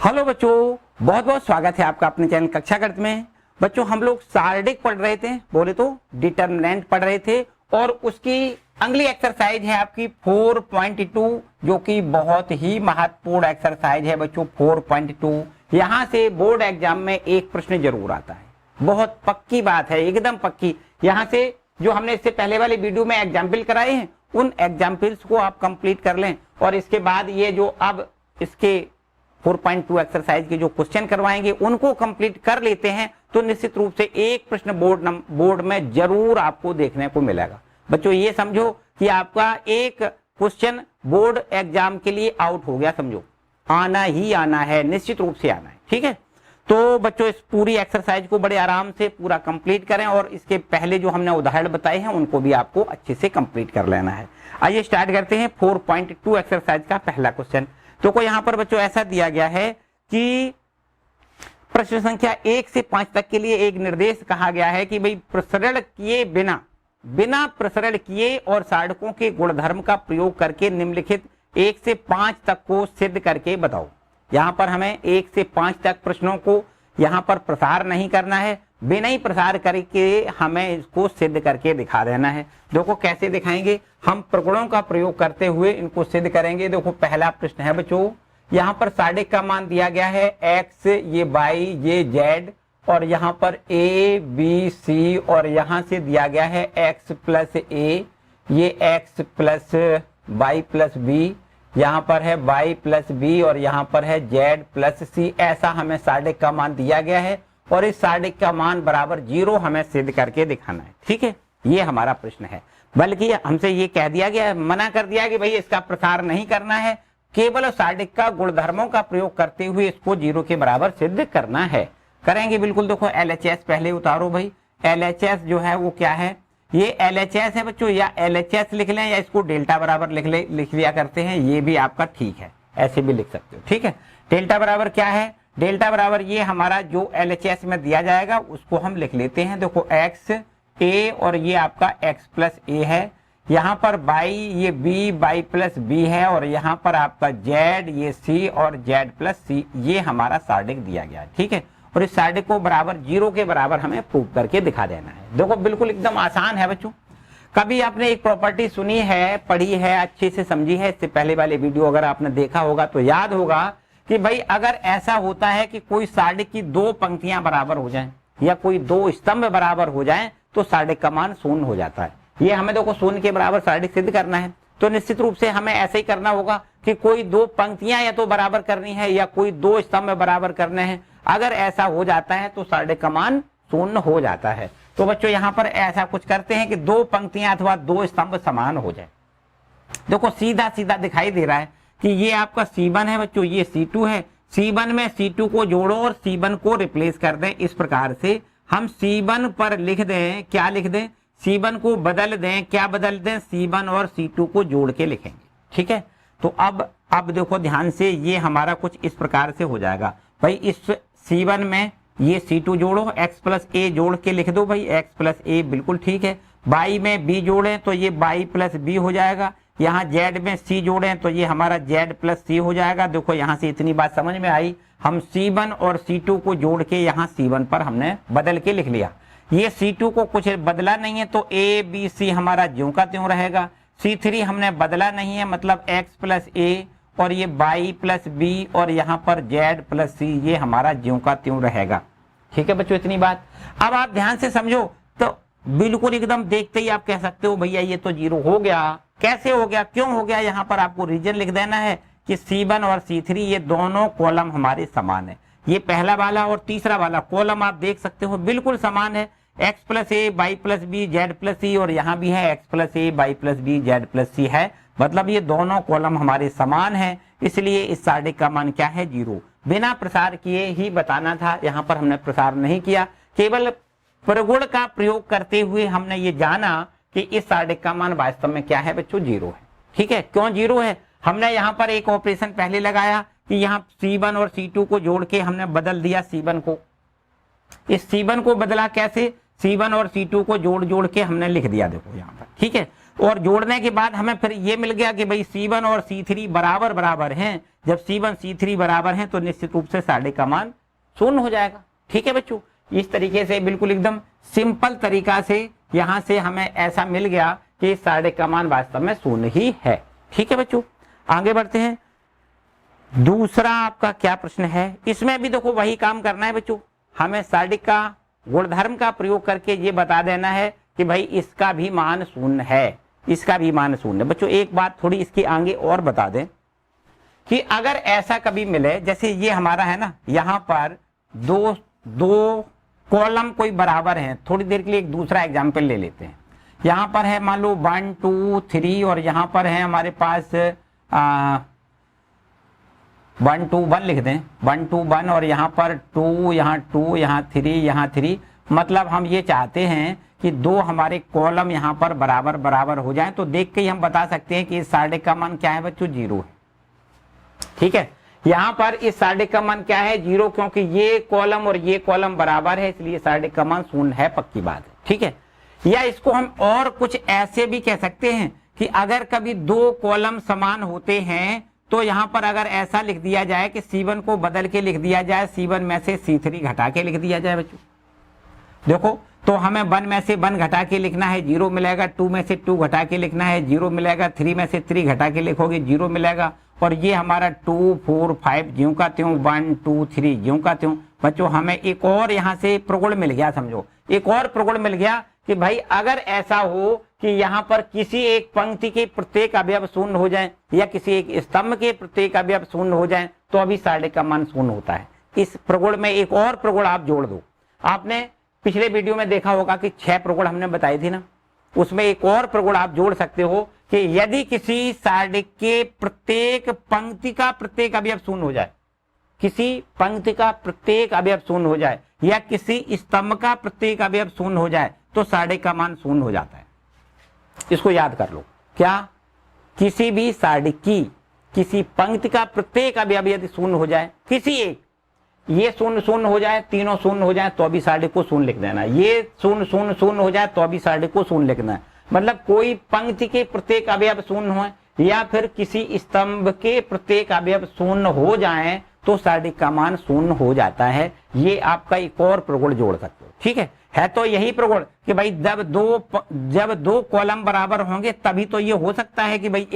Hello बच्चों, बहुत बहुत स्वागत है आपका अपने चैनल कक्षा गणित में। बच्चों हम लोग सार्डिक पढ़ रहे थे, बोले तो डिटरमिनेंट पढ़ रहे थे और उसकी अगली एक्सरसाइज है आपकी 4.2 जो कि बहुत ही महत्वपूर्ण एक्सरसाइज है बच्चों। 4.2 यहाँ से बोर्ड एग्जाम में एक प्रश्न जरूर आता है, बहुत पक्की बात है, एकदम पक्की। यहाँ से जो हमने इससे पहले वाले वीडियो में एग्जाम्पल कराए हैं उन एग्जाम्पल्स को आप कंप्लीट कर लें और इसके बाद ये जो अब इसके 4.2 एक्सरसाइज के जो क्वेश्चन करवाएंगे उनको कंप्लीट कर लेते हैं तो निश्चित रूप से एक प्रश्न बोर्ड में जरूर आपको देखने को मिलेगा। बच्चों ये समझो कि आपका एक क्वेश्चन बोर्ड एग्जाम के लिए आउट हो गया, समझो आना ही आना है, निश्चित रूप से आना है। ठीक है, तो बच्चों इस पूरी एक्सरसाइज को बड़े आराम से पूरा कंप्लीट करें और इसके पहले जो हमने उदाहरण बताए हैं उनको भी आपको अच्छे से कंप्लीट कर लेना है। आइए स्टार्ट करते हैं 4.2 एक्सरसाइज का पहला क्वेश्चन। तो को यहाँ पर बच्चों ऐसा दिया गया है कि प्रश्न संख्या 1 से 5 तक के लिए एक निर्देश कहा गया है कि भाई प्रसरण किए बिना प्रसरण किए और साधकों के गुणधर्म का प्रयोग करके निम्नलिखित 1 से 5 तक को सिद्ध करके बताओ। यहाँ पर हमें 1 से 5 तक प्रश्नों को यहाँ पर प्रसार नहीं करना है, बिना ही प्रसार करके हमें इसको सिद्ध करके दिखा देना है। देखो कैसे दिखाएंगे, हम प्रगुणों का प्रयोग करते हुए इनको सिद्ध करेंगे। देखो पहला प्रश्न है बच्चों, यहाँ पर सार्डिक का मान दिया गया है x, ये y, ये z और यहाँ पर a, b, c और यहाँ से दिया गया है x प्लस a, ये x plus y plus b, यहाँ पर है y प्लस b और यहाँ पर है z प्लस c। ऐसा हमें सार्डिक का मान दिया गया है और इस सार्डिक का मान बराबर 0 हमें सिद्ध करके दिखाना है। ठीक है, ये हमारा प्रश्न है। बल्कि हमसे ये कह दिया गया, मना कर दिया कि भाई इसका प्रसार नहीं करना है, केवल सार्डिक का गुणधर्मों का प्रयोग करते हुए इसको 0 के बराबर सिद्ध करना है। करेंगे बिल्कुल। देखो LHS पहले उतारो भाई, LHS जो है वो क्या है, ये LHS है बच्चों, या LHS लिख लें या इसको डेल्टा बराबर लिख लिया करते हैं, ये भी आपका ठीक है, ऐसे भी लिख सकते हो। ठीक है, डेल्टा बराबर क्या है, डेल्टा बराबर ये हमारा जो LHS में दिया जाएगा उसको हम लिख लेते हैं। देखो x a और ये आपका x प्लस a है, यहाँ पर y ये y प्लस b है और यहाँ पर आपका z ये c और z प्लस c, ये हमारा सार्डिक दिया गया है। ठीक है, और इस सार्डिक को बराबर 0 के बराबर हमें प्रूव करके दिखा देना है। देखो बिल्कुल एकदम आसान है बच्चों। कभी आपने एक प्रॉपर्टी सुनी है, पढ़ी है, अच्छे से समझी है, इससे पहले वाले वीडियो अगर आपने देखा होगा तो याद होगा कि भाई अगर ऐसा होता है कि कोई सार्डिक की 2 पंक्तियां बराबर हो जाएं या कोई 2 स्तंभ बराबर हो जाएं तो सार्डिक का मान 0 हो जाता है। ये हमें देखो 0 के बराबर सार्डिक सिद्ध करना है तो निश्चित रूप से हमें ऐसे ही करना होगा कि कोई 2 पंक्तियां या तो बराबर करनी है या कोई 2 स्तंभ बराबर करने हैं। अगर ऐसा हो जाता है तो सार्डिक का मान 0 हो जाता है। तो बच्चों यहाँ पर ऐसा कुछ करते हैं कि 2 पंक्तियां अथवा 2 स्तंभ समान हो जाए। देखो सीधा सीधा दिखाई दे रहा है कि ये आपका C1 है बच्चों, ये C2 है। C1 में C2 को जोड़ो और C1 को रिप्लेस कर दें। इस प्रकार से हम C1 पर लिख दें, क्या लिख दें, C1 को बदल दें, क्या बदल दें, C1 और C2 को जोड़ के लिखेंगे। ठीक है, तो अब देखो ध्यान से, ये हमारा कुछ इस प्रकार से हो जाएगा। भाई इस C1 में ये C2 जोड़ो, x प्लस a जोड़ के लिख दो भाई, x प्लस a बिल्कुल ठीक है। y में b जोड़ें तो ये y प्लस b हो जाएगा। यहाँ z में c जोड़ें तो ये हमारा z प्लस c हो जाएगा। देखो यहाँ से इतनी बात समझ में आई, हम C1 और C2 को जोड़ के यहाँ C1 पर हमने बदल के लिख लिया। ये C2 को कुछ बदला नहीं है तो a b c हमारा ज्यों का त्यों रहेगा। C3 हमने बदला नहीं है, मतलब x प्लस a और ये y प्लस b और यहाँ पर z प्लस c, ये हमारा ज्यों का त्यों रहेगा। ठीक है बच्चों, इतनी बात। अब आप ध्यान से समझो तो बिल्कुल एकदम देखते ही आप कह सकते हो भैया ये तो 0 हो गया। कैसे हो गया, क्यों हो गया, यहाँ पर आपको रीजन लिख देना है कि C1 और C3 ये दोनों कॉलम हमारे समान है। ये पहला वाला और तीसरा वाला कॉलम आप देख सकते हो बिल्कुल समान है, x plus a y plus b z plus c और यहाँ भी है x plus a y plus b z plus c है, मतलब ये दोनों कॉलम हमारे समान है। इसलिए इस सार्डिक का मान क्या है, 0। बिना प्रसार किए ही बताना था, यहाँ पर हमने प्रसार नहीं किया, केवल प्रगुण का प्रयोग करते हुए हमने ये जाना कि इस सार्डिक का मान वास्तव में क्या है बच्चों, 0 है। ठीक है, क्यों 0 है, हमने यहाँ पर एक ऑपरेशन पहले लगाया कि यहाँ C1 और C2 को जोड़ के हमने बदल दिया C1 को। इस C1 को बदला कैसे, C1 और C2 को जोड़ के हमने लिख दिया। देखो यहाँ पर, ठीक है, और जोड़ने के बाद हमें फिर ये मिल गया कि भाई C1 और C3 बराबर बराबर हैं। जब C1 C3 बराबर हैं तो निश्चित रूप से साढ़े का मान शून्य हो जाएगा। ठीक है बच्चों, इस तरीके से बिल्कुल एकदम सिंपल तरीका से यहां से हमें ऐसा मिल गया कि साढ़े का मान वास्तव में शून्य ही है। ठीक है बच्चों, आगे बढ़ते हैं। दूसरा आपका क्या प्रश्न है, इसमें भी देखो वही काम करना है बच्चों, हमें साढ़े का गुणधर्म का प्रयोग करके ये बता देना है कि भाई इसका भी मान शून्य है, इसका भी मान शून्य। बच्चों एक बात थोड़ी इसके आगे और बता दें कि अगर ऐसा कभी मिले, जैसे ये हमारा है ना, यहां पर दो कॉलम कोई बराबर हैं। थोड़ी देर के लिए एक दूसरा एग्जाम्पल ले लेते हैं। यहां पर है मान लो 1 2 3 और यहां पर है हमारे पास 1 2 1 लिख दें, 1 2 1 और यहाँ पर 2 यहाँ 2 यहाँ 3 यहाँ 3। मतलब हम ये चाहते हैं कि दो हमारे कॉलम यहाँ पर बराबर बराबर हो जाएं, तो देख के ही हम बता सकते हैं कि इस साढ़े का मान क्या है बच्चों, 0 है। ठीक है, यहाँ पर इस साढ़े का मान क्या है, 0, क्योंकि ये कॉलम और ये कॉलम बराबर है, इसलिए साढ़े का मान शून्य है, पक्की बात है। ठीक है, या इसको हम और कुछ ऐसे भी कह सकते हैं कि अगर कभी दो कॉलम समान होते हैं तो यहां पर अगर ऐसा लिख दिया जाए कि C1 को बदल के लिख दिया जाए, C1 में से C3 घटा के लिख दिया जाए बच्चों। देखो, तो हमें 1 में से 1 घटा के लिखना है, 0 मिलेगा। 2 में से 2 घटा के लिखना है, 0 मिलेगा। 3 में से 3 घटा के लिखोगे, 0 मिलेगा। और ये हमारा 2 4 5 ज्यों का त्यों, 1 2 3 ज्यों का त्यों। बच्चों हमें एक और यहाँ से प्रगुण मिल गया, समझो एक और प्रगुण मिल गया कि भाई अगर ऐसा हो कि यहाँ पर किसी एक पंक्ति के प्रत्येक अवयव शून्य हो जाए या किसी एक स्तंभ के प्रत्येक अवयव शून्य हो जाए तो अभी साढ़े का मान शून्य होता है। इस प्रगुण में एक और प्रगुण आप जोड़ दो। आपने पिछले वीडियो में देखा होगा कि 6 प्रगुण हमने बताई थी ना, उसमें एक और प्रगुण आप जोड़ सकते हो कि यदि किसी साढ़े के प्रत्येक पंक्ति का प्रत्येक अवयव शून्य हो जाए, किसी पंक्ति का प्रत्येक अवयव शून्य हो जाए या किसी स्तंभ का प्रत्येक अवयव शून्य हो जाए तो साढ़े का मान शून्य हो जाता है। इसको याद कर लो, क्या किसी भी साढ़े की किसी पंक्ति का प्रत्येक अवयव यदि शून्य हो जाए, किसी एक, ये शून्य शून्य हो जाए, तीनों शून्य हो जाए तो अभी साढ़े को शून्य लिख देना। ये शून्य शून्य शून्य हो जाए तो अभी साढ़े को शून्य लिखना है। मतलब कोई पंक्ति के प्रत्येक अवयव शून्य हो या फिर किसी स्तंभ के प्रत्येक अवयव शून्य हो जाए तो साढ़े का मान शून्य हो जाता है। ये आपका एक और प्रगुण जोड़ सकते हो। ठीक है तो यही प्रगुण कि भाई जब दो कॉलम बराबर होंगे तभी तो ये हो सकता है कि भाई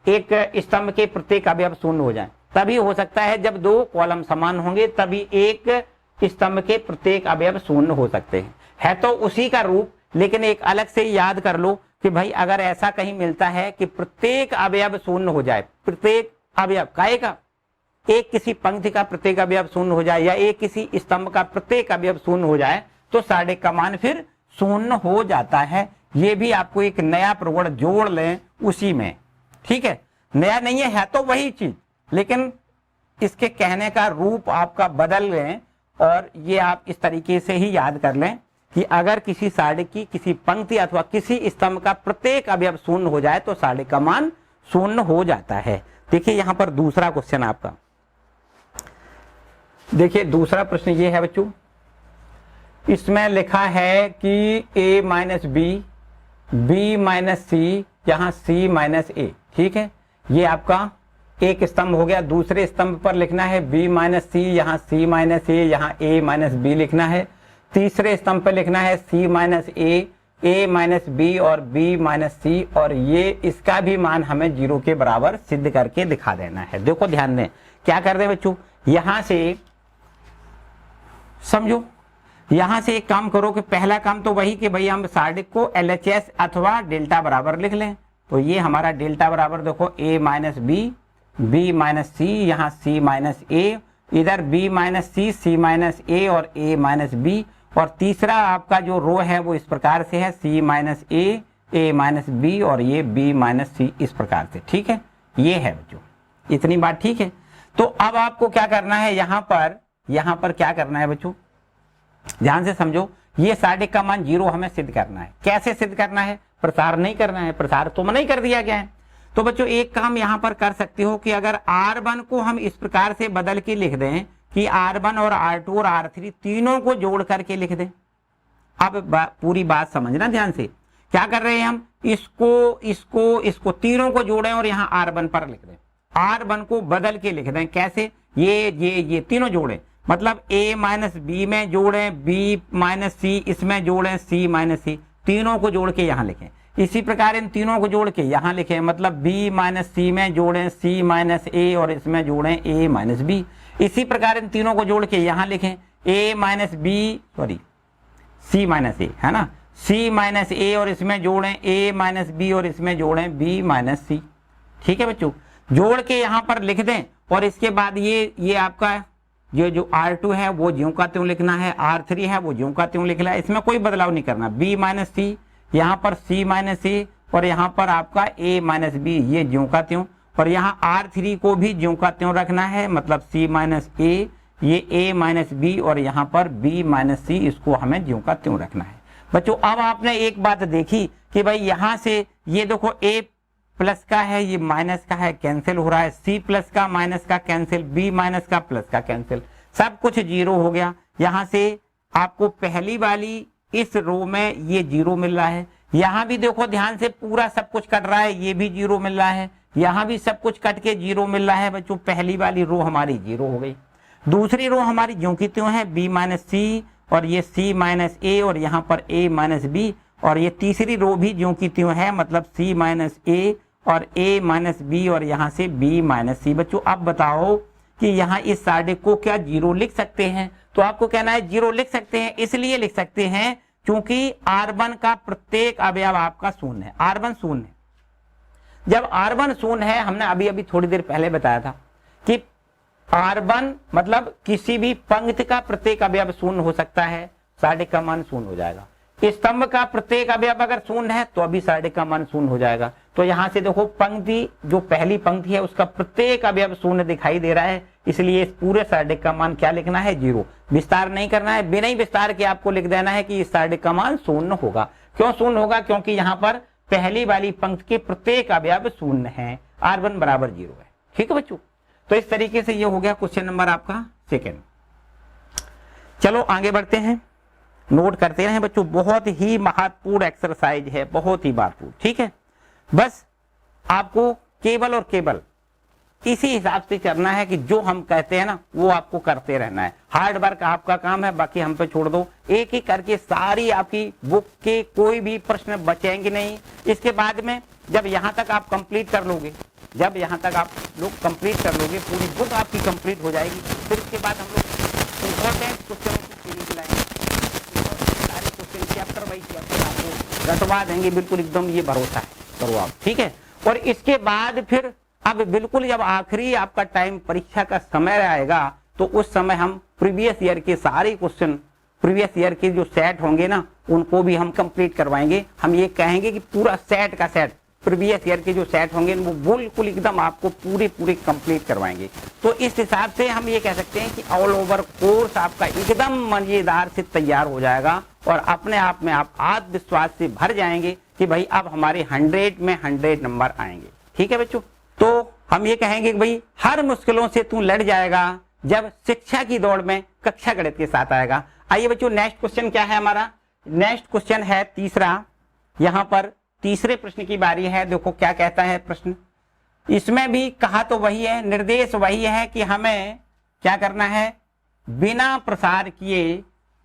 एक स्तंभ के प्रत्येक अवयव शून्य हो जाए, तभी हो सकता है जब दो कॉलम समान होंगे तभी एक स्तंभ के प्रत्येक अवयव शून्य हो सकते हैं। है तो उसी का रूप, लेकिन एक अलग से याद कर लो कि भाई अगर ऐसा कहीं मिलता है कि प्रत्येक अवयव शून्य हो जाए, प्रत्येक अवयव काय का, एक किसी पंक्ति का प्रत्येक अवयव शून्य हो जाए या एक किसी स्तंभ का प्रत्येक अवयव शून्य हो जाए तो साढ़े का मान फिर शून्य हो जाता है। ये भी आपको एक नया प्रगुण जोड़ लें उसी में। ठीक है, नया नहीं है तो वही चीज, लेकिन इसके कहने का रूप आपका बदल लें और ये आप इस तरीके से ही याद कर लें कि अगर किसी साढ़े की किसी पंक्ति अथवा किसी स्तंभ का प्रत्येक अवयव शून्य हो जाए तो साढ़े का मान शून्य हो जाता है। देखिए यहां पर दूसरा क्वेश्चन आपका, देखिए दूसरा प्रश्न ये है बच्चों, इसमें लिखा है कि a minus B, B minus C, यहाँ c माइनस ए। ठीक है, ये आपका एक स्तंभ हो गया। दूसरे स्तंभ पर लिखना है b माइनस सी, यहाँ c माइनस ए, यहाँ a माइनस बी लिखना है। तीसरे स्तंभ पर लिखना है c minus a minus B और b माइनस सी, और ये इसका भी मान हमें 0 के बराबर सिद्ध करके दिखा देना है। देखो ध्यान दें, क्या कर रहे बच्चों, यहां से समझो, यहां से एक काम करो कि पहला काम तो वही कि भाई हम साढ़े को LHS अथवा डेल्टा बराबर लिख लें। तो ये हमारा डेल्टा बराबर देखो a minus B, B minus C, यहाँ c माइनस ए, इधर b minus C, c minus A और a माइनस बी। और तीसरा आपका जो रो है वो इस प्रकार से है c minus A, a minus B और ये b माइनस सी, इस प्रकार से। ठीक है, ये है बच्चों, इतनी बात ठीक है। तो अब आपको क्या करना है, यहाँ पर क्या करना है बच्चों, ध्यान से समझो। ये साढ़े का मान 0 हमें सिद्ध करना है। कैसे सिद्ध करना है, प्रसार नहीं करना है, प्रसार तो मना ही कर दिया गया है। तो बच्चों एक काम यहां पर कर सकते हो कि अगर R1 को हम इस प्रकार से बदल के लिख दें कि R1 और R2 और R3 तीनों को जोड़ करके लिख दें। अब पूरी बात समझना ध्यान से क्या कर रहे हैं हम, इसको तीनों को जोड़ें और यहाँ R1 पर लिख दें, R1 को बदल के लिख दें। कैसे, ये तीनों जोड़े, मतलब A माइनस बी में जोड़ें, B माइनस सी इसमें जोड़ें, C माइनस सी, तीनों को जोड़ के यहाँ लिखें। इसी प्रकार इन तीनों को जोड़ के यहाँ लिखें, मतलब B माइनस सी में जोड़ें C माइनस A और इसमें जोड़ें A माइनस B। इसी प्रकार इन तीनों को जोड़ के यहाँ लिखें A minus B sorry C minus A, है ना, C माइनस A और इसमें जोड़ें A माइनस B और इसमें जोड़ें B माइनस C। ठीक है बच्चों, जोड़ के यहाँ पर लिख दें और इसके बाद ये आपका जो R2 है वो ज्यों का त्यों लिखना है, R3 है वो ज्यों का त्यों लिखना है, इसमें कोई बदलाव नहीं करना। B माइनस C, यहाँ पर C माइनस C और यहाँ पर आपका A माइनस B, ये ज्यों का त्यों, और यहाँ R3 को भी ज्यों का त्यों रखना है, मतलब C माइनस A, ये A माइनस B और यहाँ पर B माइनस C, इसको हमें ज्यों का त्यों रखना है। बच्चों अब आपने एक बात देखी कि भाई यहाँ से ये देखो A प्लस का है, ये माइनस का है, कैंसिल हो रहा है, C प्लस का माइनस का कैंसिल, B माइनस का प्लस का कैंसिल, सब कुछ जीरो हो गया। यहाँ से आपको पहली वाली इस रो में ये जीरो मिल रहा है, यहाँ भी देखो ध्यान से पूरा सब कुछ कट रहा है, ये भी जीरो मिल रहा है, यहाँ भी सब कुछ कट के जीरो मिल रहा है। बच्चों पहली वाली रो हमारी जीरो हो गई। दूसरी रो हमारी ज्यों की त्यों है, B माइनस C और ये C माइनस A और यहाँ पर A माइनस B, और ये तीसरी रो भी ज्यों की त्यों है, मतलब C माइनस A और A माइनस B और यहाँ से B माइनस C। बच्चों अब बताओ कि यहाँ इस सारे को क्या जीरो लिख सकते हैं? तो आपको कहना है जीरो लिख सकते हैं, इसलिए लिख सकते हैं क्योंकि R1 का प्रत्येक अवयव आपका शून्य है, R1 शून्य है। जब R1 शून्य है, हमने अभी थोड़ी देर पहले बताया था कि R1 मतलब किसी भी पंक्ति का प्रत्येक अवयव शून्य हो सकता है, साढ़े का मान शून्य हो जाएगा। स्तंभ का प्रत्येक अवयव अगर शून्य है तो अभी साढ़े का मान शून्य हो जाएगा। तो यहाँ से देखो पंक्ति जो पहली पंक्ति है उसका प्रत्येक अवयव शून्य दिखाई दे रहा है, इसलिए इस पूरे साढ़े का मान क्या लिखना है, जीरो। विस्तार नहीं करना है, बिना ही विस्तार के आपको लिख देना है कि इस साढ़े का मान शून्य होगा। क्यों शून्य होगा? क्योंकि यहाँ पर पहली वाली पंक्ति के प्रत्येक अवयव शून्य है, R1 बराबर जीरो है। ठीक है बच्चों, तो इस तरीके से ये हो गया क्वेश्चन नंबर आपका सेकेंड। चलो आगे बढ़ते हैं, नोट करते रहें बच्चों, बहुत ही महत्वपूर्ण एक्सरसाइज है, बहुत ही महत्वपूर्ण। ठीक है, बस आपको केवल और केवल इसी हिसाब से चलना है कि जो हम कहते हैं ना वो आपको करते रहना है। हार्ड वर्क आपका काम है, बाकी हम पे छोड़ दो। एक ही करके सारी आपकी बुक के कोई भी प्रश्न बचेंगे नहीं। इसके बाद में जब यहाँ तक आप कंप्लीट कर लोगे, जब यहाँ तक आप लोग कंप्लीट कर लोगे, पूरी बुक आपकी कंप्लीट हो जाएगी, फिर इसके बाद हम लोग इंपॉर्टेंट क्वेश्चन की सीरीज लाएंगे। सारे क्वेश्चन चैप्टर बाई चैप्टर आपको रटवा देंगे, बिल्कुल एकदम, ये भरोसा है, करो आप। ठीक है, और इसके बाद फिर अब बिल्कुल जब आखिरी आपका टाइम परीक्षा का समय आएगा तो उस समय हम प्रीवियस ईयर के सारे क्वेश्चन, प्रीवियस ईयर के जो सेट होंगे ना उनको भी हम कंप्लीट करवाएंगे। हम ये कहेंगे कि पूरा सेट का सेट, प्रीवियस ईयर के जो सेट होंगे वो बिल्कुल एकदम आपको पूरे कंप्लीट करवाएंगे। तो इस हिसाब से हम ये कह सकते हैं कि ऑल ओवर कोर्स आपका एकदम मजेदार से तैयार हो जाएगा और अपने आप में आप आत्मविश्वास से भर जाएंगे कि भाई अब हमारे 100 में 100 नंबर आएंगे। ठीक है बच्चों, तो हम ये कहेंगे कि भाई हर मुश्किलों से तू लड़ जाएगा जब शिक्षा की दौड़ में कक्षा गणित के साथ आएगा। आइए बच्चों, नेक्स्ट क्वेश्चन क्या है हमारा? नेक्स्ट क्वेश्चन है तीसरा। यहाँ पर तीसरे प्रश्न की बारी है। देखो क्या कहता है प्रश्न, इसमें भी कहा तो वही है, निर्देश वही है कि हमें क्या करना है, बिना प्रसार किए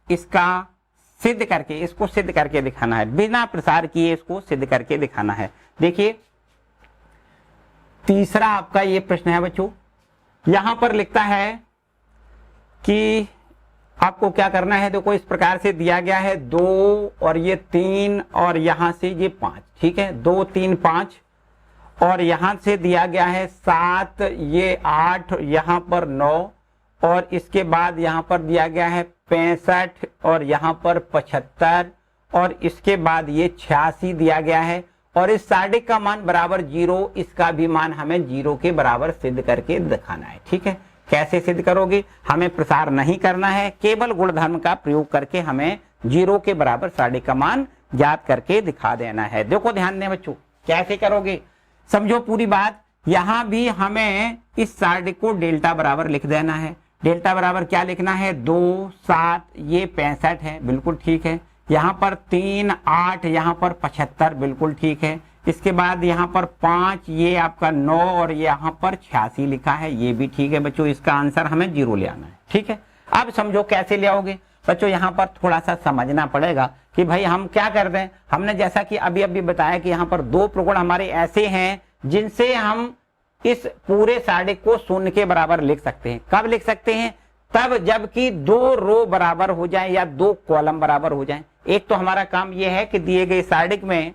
इसका सिद्ध करके, इसको सिद्ध करके दिखाना है। बिना प्रसार किए इसको सिद्ध करके दिखाना है। देखिए तीसरा आपका ये प्रश्न है बच्चों, यहां पर लिखता है कि आपको क्या करना है। देखो इस प्रकार से दिया गया है 2 और ये 3 और यहां से ये 5। ठीक है, 2 3 5 और यहां से दिया गया है 7, ये 8, यहां पर 9 और इसके बाद यहां पर दिया गया है 65 और यहां पर 75 और इसके बाद ये 86 दिया गया है और इस साढ़े का मान बराबर 0, इसका भी मान हमें 0 के बराबर सिद्ध करके दिखाना है। ठीक है, कैसे सिद्ध करोगे? हमें प्रसार नहीं करना है, केवल गुणधर्म का प्रयोग करके हमें 0 के बराबर साढ़े का मान ज्ञात करके दिखा देना है। देखो ध्यान दें बच्चों, कैसे करोगे समझो पूरी बात। यहां भी हमें इस साढ़े को डेल्टा बराबर लिख देना है। डेल्टा बराबर क्या लिखना है, 2 7, ये 65 है, बिल्कुल ठीक है। यहाँ पर 3, 8, यहाँ पर 75 बिल्कुल ठीक है। इसके बाद यहाँ पर 5, ये आपका 9 और यहाँ पर 86 लिखा है, ये भी ठीक है बच्चों। इसका आंसर हमें 0 ले आना है, ठीक है। अब समझो कैसे ले आओगे बच्चों, यहाँ पर थोड़ा सा समझना पड़ेगा कि भाई हम क्या कर रहे हैं। हमने जैसा कि अभी अभी बताया कि यहाँ पर 2 प्रगुण हमारे ऐसे हैं जिनसे हम इस पूरे सारणी को 0 के बराबर लिख सकते हैं। कब लिख सकते हैं? तब जबकि 2 रो बराबर हो जाए या 2 कॉलम बराबर हो जाए। एक तो हमारा काम यह है कि दिए गए सारणी में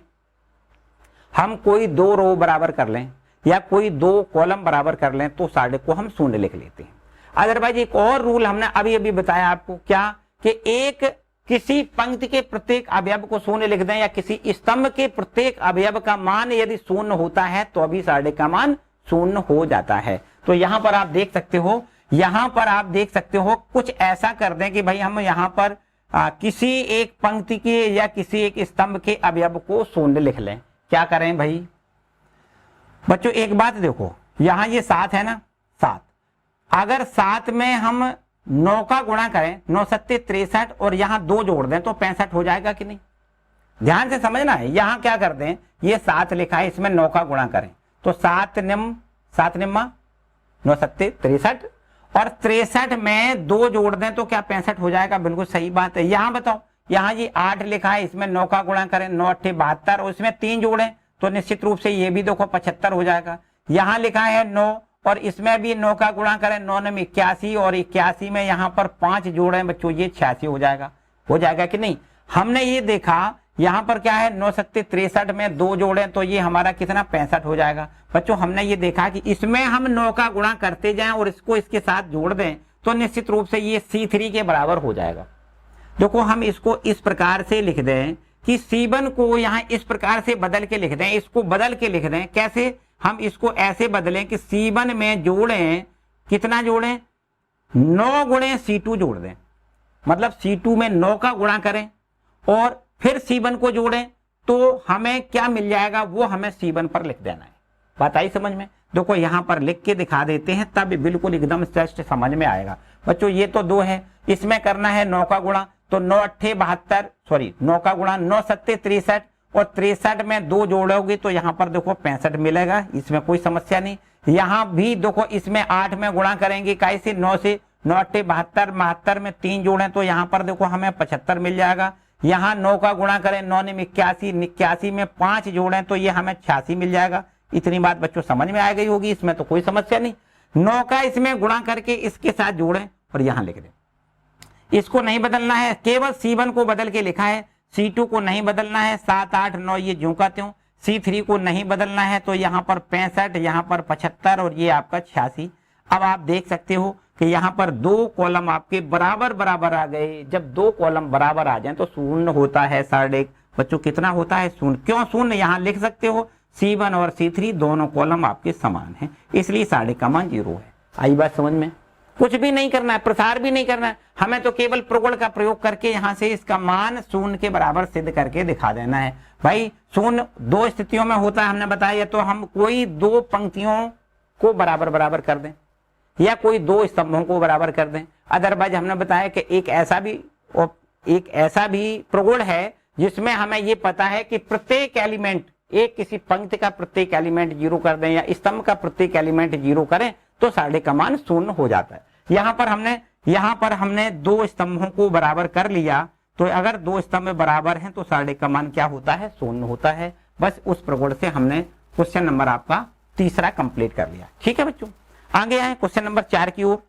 हम कोई 2 रो बराबर कर लें या कोई 2 कॉलम बराबर कर लें तो सारणी को हम 0 लिख लेते हैं। अदरवाइज एक और रूल हमने अभी अभी बताया आपको, क्या कि एक किसी पंक्ति के प्रत्येक अवयव को 0 लिख दें या किसी स्तंभ के प्रत्येक अवयव का मान यदि 0 होता है तो अभी सारणी का मान 0 हो जाता है। तो यहां पर आप देख सकते हो, यहां पर आप देख सकते हो कुछ ऐसा कर दें कि भाई हम यहां पर किसी एक पंक्ति के या किसी एक स्तंभ के अवयव को 0 लिख लें। क्या करें भाई बच्चों, एक बात देखो, यहां ये 7 है ना, 7, अगर 7 में हम 9 का गुणा करें, 9 सत्ते 63 और यहां 2 जोड़ दें तो 65 हो जाएगा कि नहीं? ध्यान से समझना है। यहां क्या कर दें, ये 7 लिखा है, इसमें 9 का गुणा करें तो 7 निम्मा 9 सत्ते 63 और 63 में 2 जोड़ दें तो क्या 65 हो जाएगा? बिल्कुल सही बात है। यहां बताओ, यहां ये 8 लिखा है, इसमें 9 का गुणा करें, 9 अट्ठे 72 और इसमें 3 जोड़ें तो निश्चित रूप से ये भी देखो 75 हो जाएगा। यहां लिखा है 9 और इसमें भी 9 का गुणा करें, 9 में 81 और 81 में यहाँ पर 5 जोड़े बच्चों, ये 86 हो जाएगा कि नहीं? हमने ये देखा यहाँ पर क्या है, 9 सत्ते 63 में 2 जोड़े तो ये हमारा कितना 65 हो जाएगा। बच्चों हमने ये देखा कि इसमें हम 9 का गुणा करते जाएं और इसको इसके साथ जोड़ दें तो निश्चित रूप से ये C3 के बराबर हो जाएगा। देखो हम इसको इस प्रकार से लिख दें कि C1 को यहाँ इस प्रकार से बदल के लिख दें, इसको बदल के लिख दें। कैसे? हम इसको ऐसे बदलें कि C1 में जोड़ें, कितना जोड़ें? 9 गुणे C2 जोड़ दें, मतलब C2 में 9 का गुणा करें और फिर C1 को जोड़ें तो हमें क्या मिल जाएगा, वो हमें C1 पर लिख देना है। बात आई समझ में? देखो यहां पर लिख के दिखा देते हैं तब बिल्कुल एकदम स्पष्ट समझ में आएगा। बच्चों ये तो 2 है, इसमें करना है 9 का गुणा तो 9 अट्ठे 72, सॉरी 9 का गुणा 9 सत्ते 63 और 63 में 2 जोड़ोगे तो यहाँ पर देखो 65 मिलेगा, इसमें कोई समस्या नहीं। यहाँ भी देखो इसमें 8 में गुणा करेंगे, कैसे? 9 से 9 अट्ठे 72, 72 में 3 जोड़े तो यहाँ पर देखो हमें 75 मिल जाएगा। यहाँ 9 का गुणा करें, 9 ने 81, 81 में 5 जोड़े तो ये हमें 86 मिल जाएगा। इतनी बात बच्चों समझ में आ गई होगी, इसमें तो कोई समस्या नहीं। 9 का इसमें गुणा करके इसके साथ जोड़ें और यहाँ लिख दें। इसको नहीं बदलना है, केवल C1 को बदल के लिखा है, C2 को नहीं बदलना है, 7, 8, 9 ये ज्यों का त्यों। C3 को नहीं बदलना है तो यहाँ पर 65, यहाँ पर 75 और ये आपका 86। अब आप देख सकते हो कि यहाँ पर 2 कॉलम आपके बराबर बराबर आ गए। जब 2 कॉलम बराबर आ जाए तो 0 होता है सारणी। बच्चों कितना होता है? 0। क्यों 0? यहाँ लिख सकते हो C1 और C3 दोनों कॉलम आपके समान हैं, इसलिए सारणी का मान 0 है। आई बात समझ में? कुछ भी नहीं करना है, प्रसार भी नहीं करना है, हमें तो केवल प्रगुण का प्रयोग करके यहाँ से इसका मान 0 के बराबर सिद्ध करके दिखा देना है। भाई 0 2 स्थितियों में होता है, हमने बताया। तो हम कोई 2 पंक्तियों को बराबर बराबर कर दें या कोई 2 स्तंभों को बराबर कर दें। अदरवाइज हमने बताया कि एक ऐसा भी प्रगुण है जिसमें हमें ये पता है कि प्रत्येक एलिमेंट, एक किसी पंक्ति का प्रत्येक एलिमेंट 0 कर दें या स्तंभ का प्रत्येक एलिमेंट 0 करें तो सारणी का मान 0 हो जाता है। यहाँ पर हमने 2 स्तंभों को बराबर कर लिया तो अगर 2 स्तंभ बराबर हैं तो सारणी का मान क्या होता है? 0 होता है। बस उस प्रगुण से हमने क्वेश्चन नंबर आपका 3 कंप्लीट कर लिया। ठीक है बच्चों, आगे आए क्वेश्चन नंबर 4 की ओर।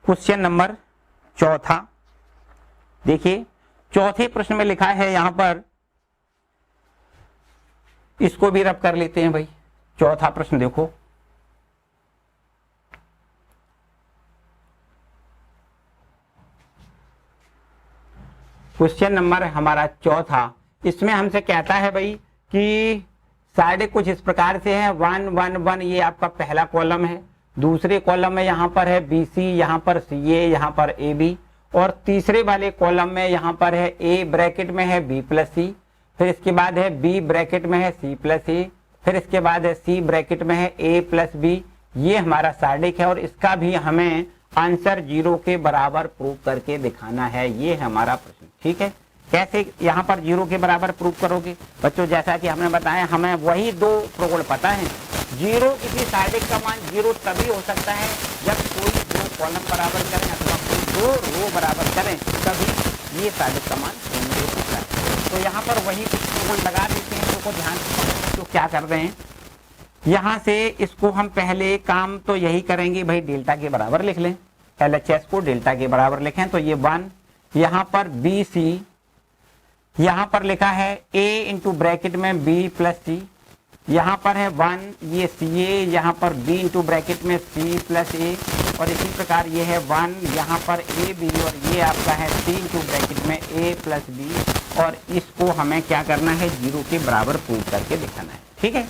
क्वेश्चन नंबर 4, देखिए चौथे प्रश्न में लिखा है यहां पर, इसको भी रब कर लेते हैं भाई। चौथा प्रश्न देखो, क्वेश्चन नंबर हमारा 4, इसमें हमसे कहता है भाई कि सारणी कुछ इस प्रकार से है। 1 1 1 ये आपका पहला कॉलम है, दूसरे कॉलम में यहाँ पर है BC, यहाँ पर CA, यहाँ पर AB और तीसरे वाले कॉलम में यहाँ पर है A ब्रैकेट में है B प्लस C, फिर इसके बाद है B ब्रैकेट में है C प्लस A, फिर इसके बाद है C ब्रैकेट में है A प्लस B। ये हमारा सारणी है और इसका भी हमें आंसर 0 के बराबर प्रूव करके दिखाना है। ये है हमारा प्रश्न, ठीक है। कैसे यहाँ पर 0 के बराबर प्रूव करोगे बच्चों? जैसा कि हमने बताया, हमें वही दो प्रगुण पता है। 0 किसी सार्डिक का मान 0 तभी हो सकता है जब कोई दो कॉलम बराबर करें अथवा कोई दो रो बराबर करें, तभी ये सार्डिक का मान 0 हो सकता है। तो यहाँ पर वही कुछ प्रगुण लगा देते हैं। तो ध्यान से तो क्या कर रहे हैं, यहाँ से इसको हम पहले काम तो यही करेंगे भाई, डेल्टा के बराबर लिख लें। LHS को डेल्टा के बराबर लिखें तो ये 1, यहाँ पर BC, यहाँ पर लिखा है A इंटू ब्रैकेट में B प्लस C, यहाँ पर है 1, ये CA, यहाँ पर B इंटू ब्रैकेट में C प्लस A, और इसी प्रकार ये है 1, यहाँ पर AB, और ये आपका है C इंटू ब्रैकेट में A प्लस B, और इसको हमें क्या करना है, 0 के बराबर प्रूव करके दिखाना है, ठीक है।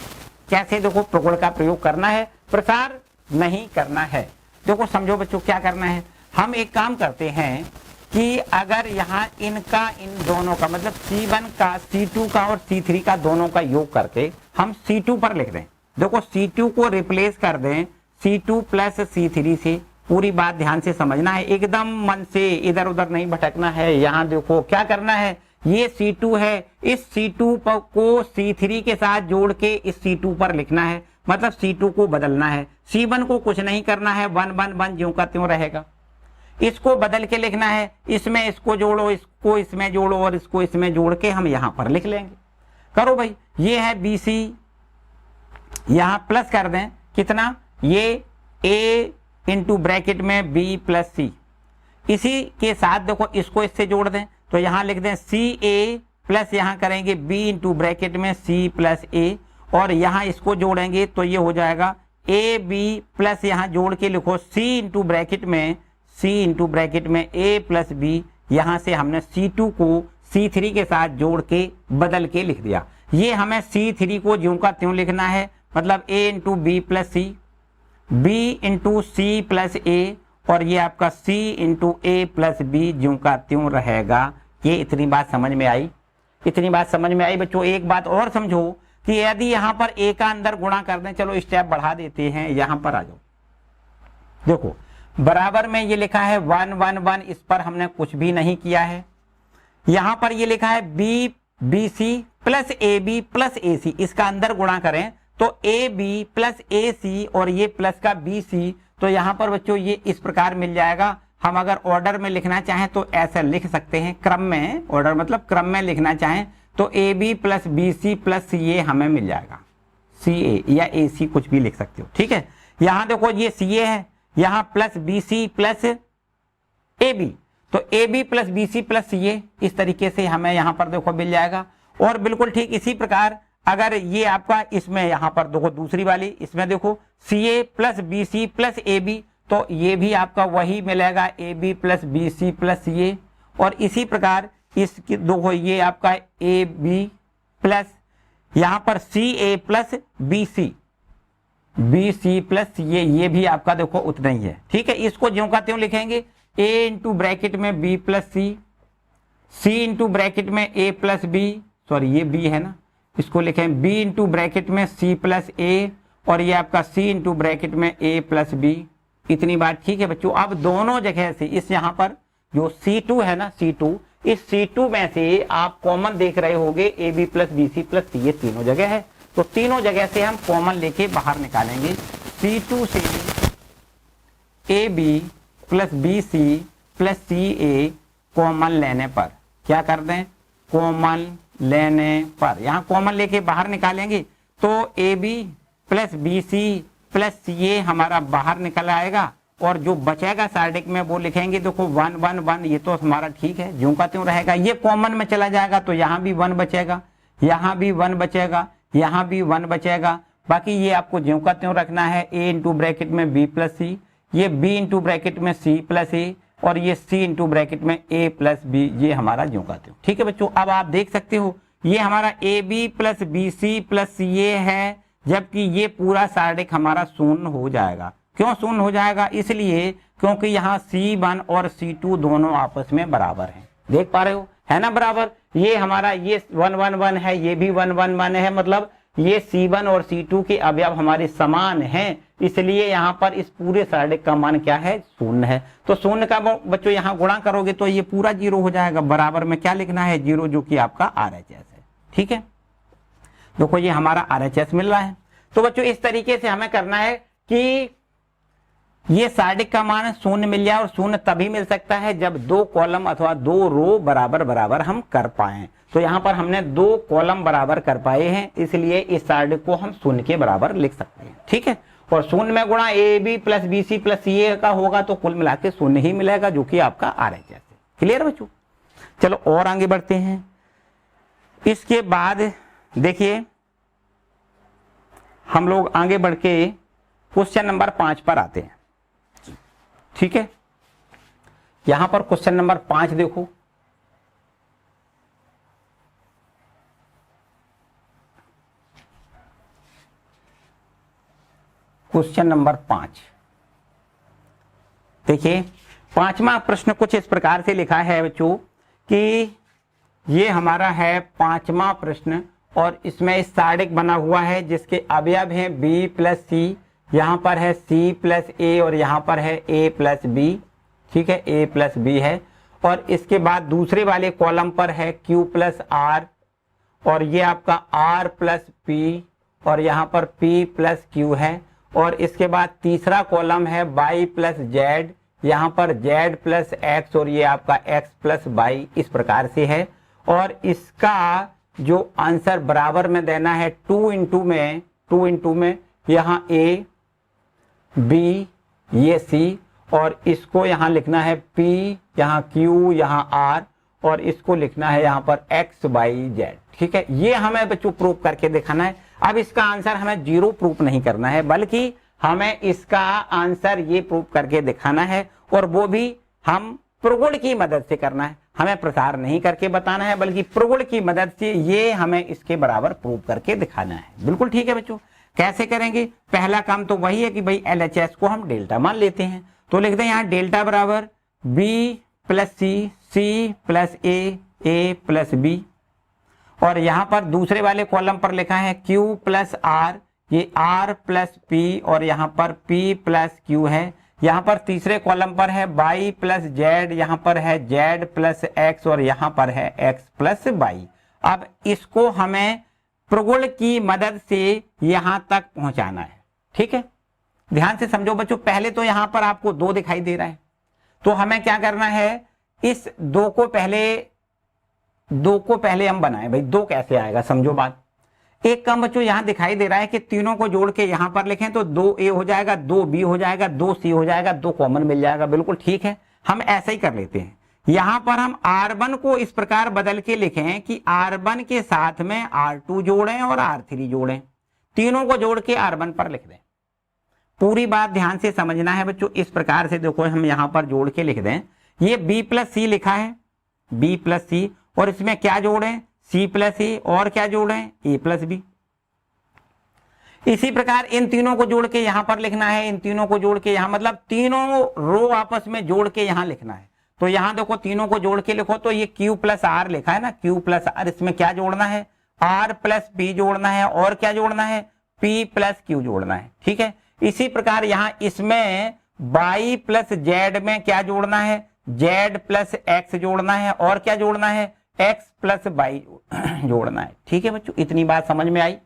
कैसे? देखो, प्रगुण का प्रयोग करना है, प्रसार नहीं करना है। देखो समझो बच्चों, क्या करना है, हम एक काम करते हैं कि अगर यहाँ इनका इन दोनों का मतलब C1 का C2 का और C3 का दोनों का योग करके हम C2 पर लिख दें। देखो C2 को रिप्लेस कर दें C2 प्लस C3 से। पूरी बात ध्यान से समझना है, एकदम मन से इधर उधर नहीं भटकना है। यहाँ देखो क्या करना है, ये C2 है, इस C2 को C3 के साथ जोड़ के इस C2 पर लिखना है, मतलब C2 को बदलना है। C1 को कुछ नहीं करना है, 1 1 1 ज्यों का त्यों रहेगा। इसको बदल के लिखना है, इसमें इसको जोड़ो, इसको इसमें जोड़ो, और इसको इसमें जोड़ के हम यहाँ पर लिख लेंगे। करो भाई, ये है BC, यहाँ प्लस कर दें कितना, ये A इंटू ब्रैकेट में B प्लस C। इसी के साथ देखो इसको इससे जोड़ दें तो यहाँ लिख दें CA प्लस यहाँ करेंगे B इंटू ब्रैकेट में C प्लस A, और यहाँ इसको जोड़ेंगे तो ये हो जाएगा AB प्लस यहाँ जोड़ के लिखो C इंटू ब्रैकेट में A प्लस B। यहाँ से हमने C2 को C3 के साथ जोड़ के बदल के लिख दिया। ये हमें C3 को ज्यों का त्यों लिखना है, मतलब A into B plus C, B into C plus A, और ये आपका C into A plus B ज्यों का त्यों रहेगा। ये इतनी बात समझ में आई? इतनी बात समझ में आई बच्चों। एक बात और समझो कि यदि यहाँ पर A का अंदर गुणा कर दें, चलो स्टेप बढ़ा देते हैं, यहाँ पर आ जाओ। देखो बराबर में ये लिखा है 1 1 1, इस पर हमने कुछ भी नहीं किया है। यहाँ पर ये लिखा है BC plus AB plus AC, इसका अंदर गुणा करें तो AB प्लस AC और ये प्लस का BC, तो यहाँ पर बच्चों ये इस प्रकार मिल जाएगा। हम अगर ऑर्डर में लिखना चाहें तो ऐसे लिख सकते हैं, क्रम में, ऑर्डर मतलब क्रम में लिखना चाहें तो AB plus BC plus CA हमें मिल जाएगा। CA या AC कुछ भी लिख सकते हो, ठीक है। यहाँ देखो ये CA है, यहाँ प्लस BC प्लस AB, तो AB plus BC plus CA, इस तरीके से हमें यहाँ पर देखो मिल जाएगा। और बिल्कुल ठीक इसी प्रकार अगर ये आपका इसमें यहाँ पर देखो दूसरी वाली, इसमें देखो CA plus BC plus AB, तो ये भी आपका वही मिलेगा AB plus BC plus CA। और इसी प्रकार इसकी देखो ये आपका AB प्लस यहाँ पर CA plus BC plus CA, ये भी आपका देखो उतना ही है, ठीक है। इसको ज्यों का त्यों लिखेंगे, A इंटू ब्रैकेट में B plus C into bracket में A प्लस B, सॉरी ये B है ना, इसको लिखें B इंटू ब्रैकेट में C प्लस A, और ये आपका C इंटू ब्रैकेट में A प्लस B। इतनी बात ठीक है बच्चों। अब दोनों जगह से इस यहाँ पर जो C2 है ना, C2, इस C2 में से आप कॉमन देख रहे होंगे AB plus BC plus C, ये तीनों जगह है, तो तीनों जगह से हम कॉमन लेके बाहर निकालेंगे। C2 से AB plus BC plus CA common लेने पर, क्या कर दें, कॉमन लेने पर, यहाँ कॉमन लेके बाहर निकालेंगे तो AB plus BC plus CA हमारा बाहर निकल आएगा, और जो बचेगा सार्डिक में वो लिखेंगे देखो 1 1 1, ये तो हमारा ठीक है, ज्यों का त्यों रहेगा। ये कॉमन में चला जाएगा तो यहाँ भी 1 बचेगा, यहाँ भी 1 बचेगा, यहाँ भी 1 बचेगा। बाकी ये आपको ज्यों का त्यों रखना है, A इंटू ब्रैकेट में B प्लस C, ये B इंटू ब्रैकेट में C प्लस A, और ये C इंटू ब्रैकेट में A प्लस B, ये हमारा ज्यों का त्यों, ठीक है बच्चों। अब आप देख सकते हो ये हमारा AB plus BC plus CA है, जबकि ये पूरा सार्डिक हमारा शून्य हो जाएगा। क्यों शून्य हो जाएगा? इसलिए क्योंकि यहाँ C1 और C2 दोनों आपस में बराबर हैं, देख पा रहे हो, है ना बराबर। ये हमारा ये 1 1 1 है, ये भी 1 1 1 है, मतलब ये C1 और C2 के अवयव हमारे समान हैं, इसलिए यहाँ पर इस पूरे सारणिक का मान क्या है, शून्य है। तो शून्य का बच्चों यहाँ गुणा करोगे तो ये पूरा 0 हो जाएगा। बराबर में क्या लिखना है, 0, जो कि आपका RHS है। ठीक है, देखो ये हमारा RHS मिल रहा है। तो बच्चों इस तरीके से हमें करना है कि ये सारणिक का मान शून्य मिल जाए, और शून्य तभी मिल सकता है जब 2 कॉलम अथवा 2 रो बराबर बराबर हम कर पाए। तो यहाँ पर हमने 2 कॉलम बराबर कर पाए हैं, इसलिए इस सारणिक को हम शून्य के बराबर लिख सकते हैं। ठीक है, और शून्य में गुणा AB plus BC plus CA का होगा तो कुल मिला के शून्य ही मिलेगा, जो कि आपका RHS है। क्लियर बच्चों, चलो और आगे बढ़ते हैं। इसके बाद देखिए हम लोग आगे बढ़ के क्वेश्चन नंबर 5 पर आते हैं। ठीक है, यहां पर क्वेश्चन नंबर 5 देखो, क्वेश्चन नंबर 5 देखिए, 5वां प्रश्न कुछ इस प्रकार से लिखा है बच्चों कि ये हमारा है 5वां प्रश्न, और इसमें इस सारणिक बना हुआ है जिसके अवयव हैं B प्लस C, यहाँ पर है C प्लस A और यहाँ पर है A प्लस B। ठीक है, A प्लस B है, और इसके बाद दूसरे वाले कॉलम पर है Q प्लस R, और ये आपका R प्लस P, और यहाँ पर P प्लस Q है, और इसके बाद तीसरा कॉलम है Y प्लस Z, यहाँ पर Z प्लस X, और ये आपका X प्लस Y, इस प्रकार से है। और इसका जो आंसर बराबर में देना है 2 इंटू में यहाँ A B ये C, और इसको यहाँ लिखना है P, यहाँ Q, यहाँ R, और इसको लिखना है यहाँ पर X Y Z। ठीक है, ये हमें बच्चों प्रूफ करके दिखाना है। अब इसका आंसर हमें 0 प्रूफ नहीं करना है, बल्कि हमें इसका आंसर ये प्रूफ करके दिखाना है, और वो भी हम प्रगुण की मदद से करना है। हमें प्रसार नहीं करके बताना है, बल्कि प्रगुण की मदद से ये हमें इसके बराबर प्रूफ करके दिखाना है। बिल्कुल ठीक है बच्चों, कैसे करेंगे? पहला काम तो वही है कि भाई LHS को हम डेल्टा मान लेते हैं। तो लिखते हैं यहाँ डेल्टा बराबर B plus C plus A plus B, और यहाँ पर दूसरे वाले कॉलम पर लिखा है Q प्लस R, ये R प्लस P, और यहाँ पर P प्लस Q है। यहाँ पर तीसरे कॉलम पर है Y प्लस Z, यहाँ पर है Z प्लस X, और यहाँ पर है X प्लस Y। अब इसको हमें प्रगुण की मदद से यहां तक पहुंचाना है। ठीक है, ध्यान से समझो बच्चों। पहले तो यहां पर आपको 2 दिखाई दे रहा है, तो हमें क्या करना है, इस 2 को पहले हम बनाएं। भाई 2 कैसे आएगा, समझो बात। एक काम बच्चों यहां दिखाई दे रहा है कि तीनों को जोड़ के यहां पर लिखें तो 2A हो जाएगा, 2B हो जाएगा, 2C हो जाएगा, 2 कॉमन मिल जाएगा। बिल्कुल ठीक है, हम ऐसा ही कर लेते हैं। यहां पर हम R1 को इस प्रकार बदल के लिखें कि R1 के साथ में R2 जोड़ें और R3 जोड़ें, तीनों को जोड़ के R1 पर लिख दें। पूरी बात ध्यान से समझना है बच्चों। इस प्रकार से देखो हम यहां पर जोड़ के लिख दें, ये B प्लस C लिखा है, B प्लस C, और इसमें क्या जोड़ें, C प्लस A, और क्या जोड़ें, A प्लस B। इसी प्रकार इन तीनों को जोड़ के यहां पर लिखना है, इन तीनों को जोड़ के यहां, मतलब तीनों रो आपस में जोड़ के यहां लिखना है। तो यहां देखो तीनों को जोड़ के लिखो तो ये Q प्लस R लिखा है ना, Q प्लस R, इसमें क्या जोड़ना है, R प्लस P जोड़ना है, और क्या जोड़ना है, P प्लस Q जोड़ना है। ठीक है, इसी प्रकार यहां इसमें Y प्लस Z में क्या जोड़ना है, Z प्लस X जोड़ना है, और क्या जोड़ना है, X प्लस Y जोड़ना है। ठीक है बच्चों, इतनी बात समझ में आई।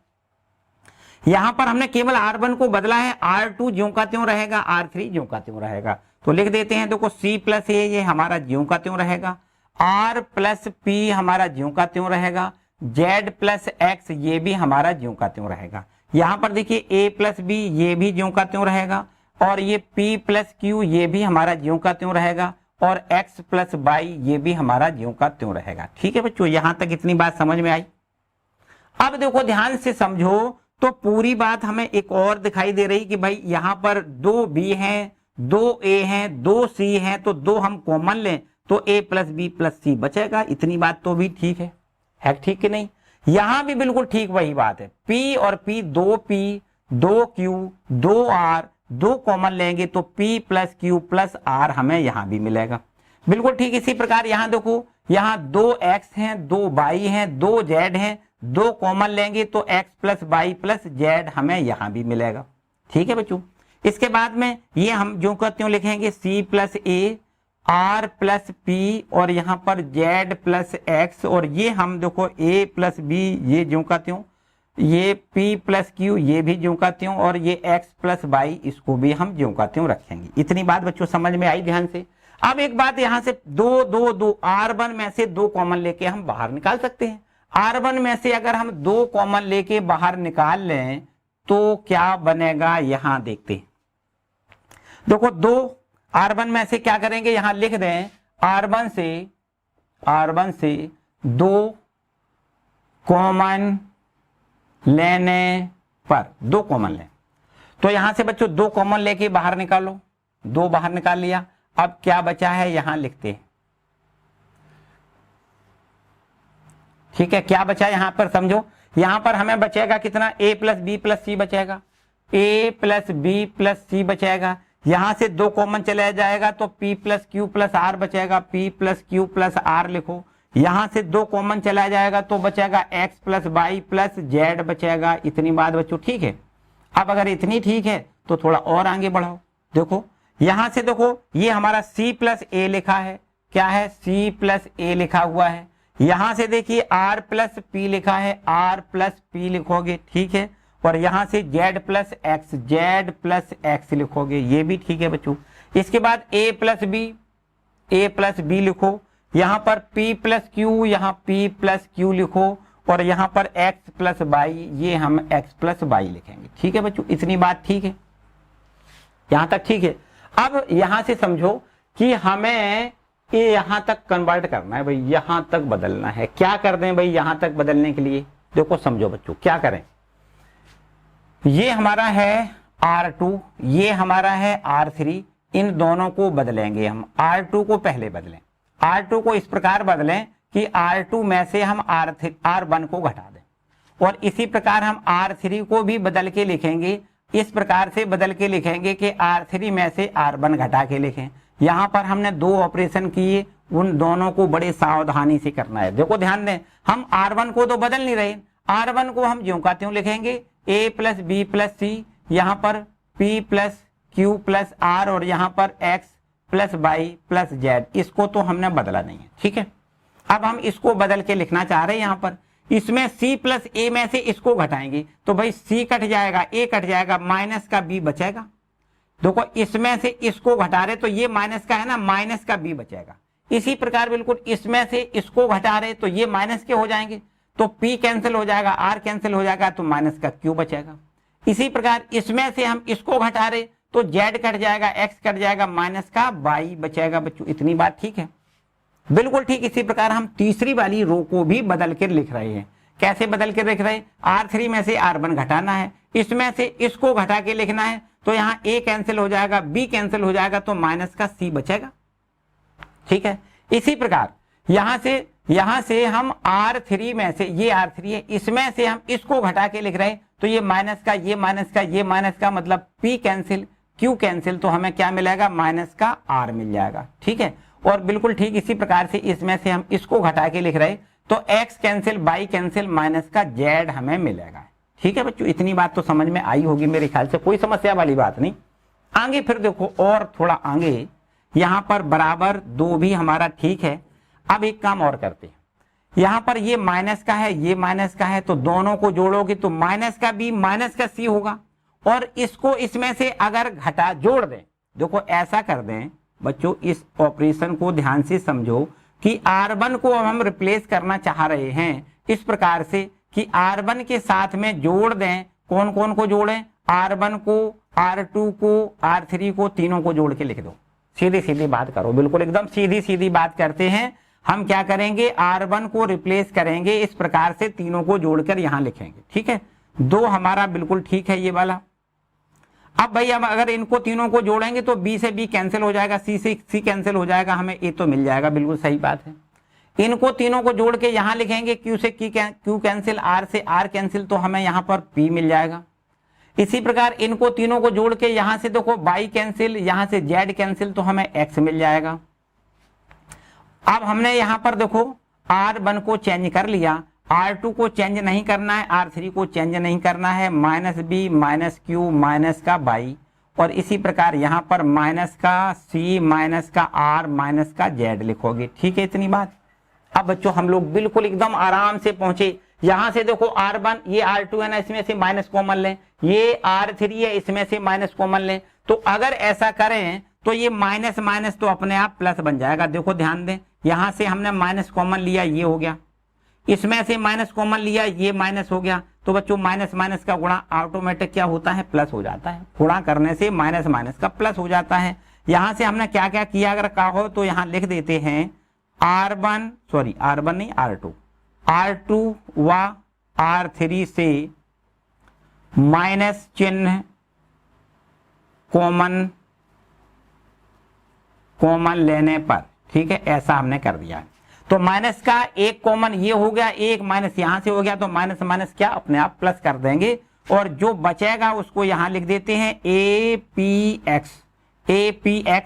यहां पर हमने केवल R1 को बदला है, R2 ज्यों का त्यों रहेगा, R3 ज्यों का त्यों रहेगा। तो लिख देते हैं, देखो C प्लस A ये हमारा ज्यों का त्यों रहेगा, R प्लस P हमारा ज्यों का त्यों रहेगा, Z प्लस X ये भी हमारा ज्यों का त्यों रहेगा। यहाँ पर देखिए A प्लस B ये भी ज्यों का त्यों रहेगा, और ये P प्लस Q ये भी हमारा ज्यों का त्यों रहेगा, और X प्लस Y ये भी हमारा ज्यों का त्यों रहेगा। ठीक है बच्चों, यहां तक इतनी बात समझ में आई। अब देखो ध्यान से समझो, तो पूरी बात हमें एक और दिखाई दे रही कि भाई यहां पर 2B हैं, 2A हैं, 2C हैं, तो 2 हम कॉमन लें तो A plus B plus C बचेगा। इतनी बात तो भी ठीक है ठीक कि नहीं? यहां भी बिल्कुल ठीक वही बात है। P और P 2P 2Q 2R 2 common लेंगे तो P plus Q plus R हमें यहां भी मिलेगा। बिल्कुल ठीक इसी प्रकार यहां देखो, यहां 2X हैं, 2Y हैं, 2Z हैं, 2 कॉमन लेंगे तो X plus Y plus Z हमें यहां भी मिलेगा। ठीक है बच्चों, इसके बाद में ये हम जो कहते हैं लिखेंगे C प्लस ए R प्लस पी और यहाँ पर Z प्लस एक्स, और ये हम देखो A प्लस बी ये जो कहते हो, ये P प्लस क्यू ये भी जो कहते हो, और ये X प्लस वाई इसको भी हम जो कहते हो रखेंगे। इतनी बात बच्चों समझ में आई ध्यान से। अब एक बात यहाँ से दो दो दो R1 में से दो कॉमन लेके हम बाहर निकाल सकते हैं। R1 में से अगर हम दो कॉमन लेके बाहर निकाल लें तो क्या बनेगा, यहां देखते हैं। देखो दो R1 में से क्या करेंगे, यहां लिख दें R1 से दो कॉमन लेने पर, दो कॉमन लें तो यहां से बच्चों दो कॉमन लेके बाहर निकालो, दो बाहर निकाल लिया। अब क्या बचा है यहां लिखते हैं, ठीक है। क्या बचा यहां पर समझो, यहां पर हमें बचेगा कितना, a plus B plus C बचेगा, a plus B plus C बचेगा। यहां से दो कॉमन चला जाएगा तो p plus Q plus R बचेगा, p plus Q plus R लिखो। यहां से दो कॉमन चला जाएगा तो बचेगा x plus Y plus Z बचेगा। इतनी बात बच्चों ठीक है। अब अगर इतनी ठीक है तो थोड़ा और आगे बढ़ाओ। देखो यहां से देखो ये हमारा c प्लस ए लिखा है, क्या है c प्लस ए लिखा हुआ है। यहां से देखिए r प्लस पी लिखा है, r प्लस पी लिखोगे, ठीक है। और यहां से z प्लस एक्स लिखोगे, ये भी ठीक है बच्चों। इसके बाद a प्लस बी लिखो, यहां पर p प्लस क्यू, यहाँ p प्लस क्यू लिखो, और यहां पर x प्लस वाई, ये हम x प्लस वाई लिखेंगे, ठीक है बच्चों। इतनी बात ठीक है, यहां तक ठीक है। अब यहां से समझो कि हमें ये यहां तक कन्वर्ट करना है भाई, यहां तक बदलना है। क्या कर दें भाई यहां तक बदलने के लिए, देखो समझो बच्चों क्या करें। ये हमारा है R2, ये हमारा है R3, इन दोनों को बदलेंगे हम। R2 को पहले बदलें, R2 को इस प्रकार बदलें कि R2 में से हम R1 को घटा दें, और इसी प्रकार हम R3 को भी बदल के लिखेंगे। इस प्रकार से बदल के लिखेंगे कि R3 में से R1 घटा के लिखें। यहां पर हमने दो ऑपरेशन किए, उन दोनों को बड़े सावधानी से करना है। देखो ध्यान दें, हम R1 को तो बदल नहीं रहे, R1 को हम ज्यों का त्यों लिखेंगे, a plus B plus C, यहाँ पर p plus Q plus R, और यहाँ पर x plus Y plus Z. इसको तो हमने बदला नहीं है, ठीक है। अब हम इसको बदल के लिखना चाह रहे हैं। यहाँ पर इसमें c प्लस ए में से इसको घटाएंगे तो भाई c कट जाएगा, a कट जाएगा, माइनस का b बचेगा। देखो इसमें से इसको घटा रहे तो ये माइनस का है ना, माइनस का b बचेगा। इसी प्रकार बिल्कुल इसमें से इसको घटा रहे तो ये माइनस के हो जाएंगे, तो p कैंसिल हो जाएगा, r कैंसिल हो जाएगा, तो माइनस का q बचेगा। इसी प्रकार इसमें से हम इसको घटा रहे तो z कट जाएगा, x कट जाएगा, माइनस का y बचेगा बच्चों। इतनी बात ठीक है, बिल्कुल ठीक। इसी प्रकार हम तीसरी वाली रो को भी बदल कर लिख रहे हैं। कैसे बदल कर लिख रहे हैं, R3 में से R1 घटाना है, इसमें से इसको घटा के लिखना है, तो यहाँ a कैंसिल हो जाएगा, b कैंसिल हो जाएगा, तो माइनस का c बचेगा, ठीक है। इसी प्रकार यहां से हम R3 में से, ये R3 है, इसमें से हम इसको घटा के लिख रहे हैं, तो ये माइनस का, ये माइनस का, ये माइनस का, मतलब p कैंसिल, q कैंसिल, तो हमें क्या मिलेगा, माइनस का r मिल जाएगा, ठीक है। और बिल्कुल ठीक इसी प्रकार से इसमें से हम इसको घटा के लिख रहे हैं, तो x cancel, y cancel, minus का z हमें मिलेगा, ठीक है बच्चों। इतनी बात तो समझ में आई होगी मेरे ख्याल से, कोई समस्या वाली बात नहीं। आगे फिर देखो और थोड़ा आगे, यहां पर बराबर दो भी हमारा ठीक है। अब एक काम और करते हैं, यहां पर ये माइनस का है, ये माइनस का है, तो दोनों को जोड़ोगे तो माइनस का b माइनस का c होगा, और इसको इसमें से अगर घटा जोड़ दें, देखो ऐसा कर दें बच्चों, इस ऑपरेशन को ध्यान से समझो कि R1 को हम रिप्लेस करना चाह रहे हैं इस प्रकार से कि R1 के साथ में जोड़ दें। कौन कौन को जोड़ें, R1 को, R2 को, R3 को, तीनों को जोड़ के लिख दो। सीधी सीधी बात करो, बिल्कुल एकदम सीधी सीधी बात करते हैं। हम क्या करेंगे, R1 को रिप्लेस करेंगे इस प्रकार से, तीनों को जोड़कर यहां लिखेंगे, ठीक है। दो हमारा बिल्कुल ठीक है ये वाला। अब भाई अब अगर इनको तीनों को जोड़ेंगे तो b से b कैंसिल हो जाएगा, c से c कैंसिल हो जाएगा, हमें a तो मिल जाएगा, बिल्कुल सही बात है। इनको तीनों को जोड़ के यहां लिखेंगे, q से q कैंसिल, r से r कैंसिल, तो हमें यहां पर p मिल जाएगा। इसी प्रकार इनको तीनों को जोड़ के यहां से देखो y कैंसिल, यहां से z कैंसिल, तो हमें x मिल जाएगा। अब हमने यहां पर देखो R1 को चेंज कर लिया, R2 को चेंज नहीं करना है, R3 को चेंज नहीं करना है, minus b minus q minus का y, और इसी प्रकार यहाँ पर माइनस का C माइनस का R माइनस का Z लिखोगे। ठीक है, इतनी बात। अब बच्चों हम लोग बिल्कुल एकदम आराम से पहुंचे। यहां से देखो R1 ये R2 है ना, इसमें से माइनस कॉमन लें, ये R3 है इसमें से माइनस कॉमन लें। तो अगर ऐसा करें तो ये माइनस माइनस तो अपने आप प्लस बन जाएगा। देखो ध्यान दें, यहां से हमने माइनस कॉमन लिया, ये हो गया, इसमें से माइनस कॉमन लिया, ये माइनस हो गया। तो बच्चों माइनस माइनस का गुणा ऑटोमेटिक क्या होता है, प्लस हो जाता है। गुणा करने से माइनस माइनस का प्लस हो जाता है। यहां से हमने क्या क्या किया अगर कहा हो तो यहां लिख देते हैं R1 नहीं R2 व R3 से माइनस चिन्ह कॉमन लेने पर। ठीक है, ऐसा हमने कर दिया है। तो माइनस का एक कॉमन ये हो गया, एक माइनस यहां से हो गया, तो माइनस माइनस क्या अपने आप प्लस कर देंगे और जो बचेगा उसको यहां लिख देते हैं APX।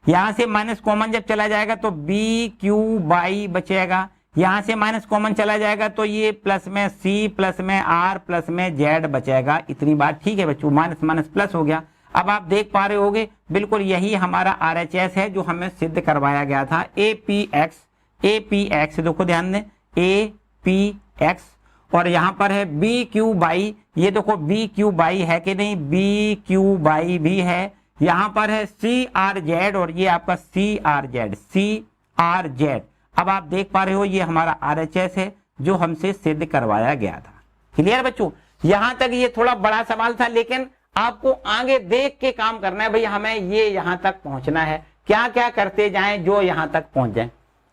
यहां से माइनस कॉमन जब चला जाएगा तो BQ बचेगा। यहां से माइनस कॉमन चला जाएगा तो ये प्लस में C प्लस में R प्लस में Z बचेगा। इतनी बात ठीक है बच्चों, माइनस माइनस प्लस हो गया। अब आप देख पा रहे होगे बिल्कुल यही हमारा RHS है जो हमें सिद्ध करवाया गया था। APX देखो ध्यान दें, APX और यहां पर है BQ, ये देखो BQ है कि नहीं, BQ भी है। यहां पर है CRZ और ये आपका CRZ। अब आप देख पा रहे हो ये हमारा RHS है जो हमसे सिद्ध करवाया गया था। क्लियर बच्चों, यहां तक ये थोड़ा बड़ा सवाल था, लेकिन आपको आगे देख के काम करना है। भाई हमें ये यहां तक पहुंचना है, क्या क्या करते जाएं जो यहां तक पहुंच जाए।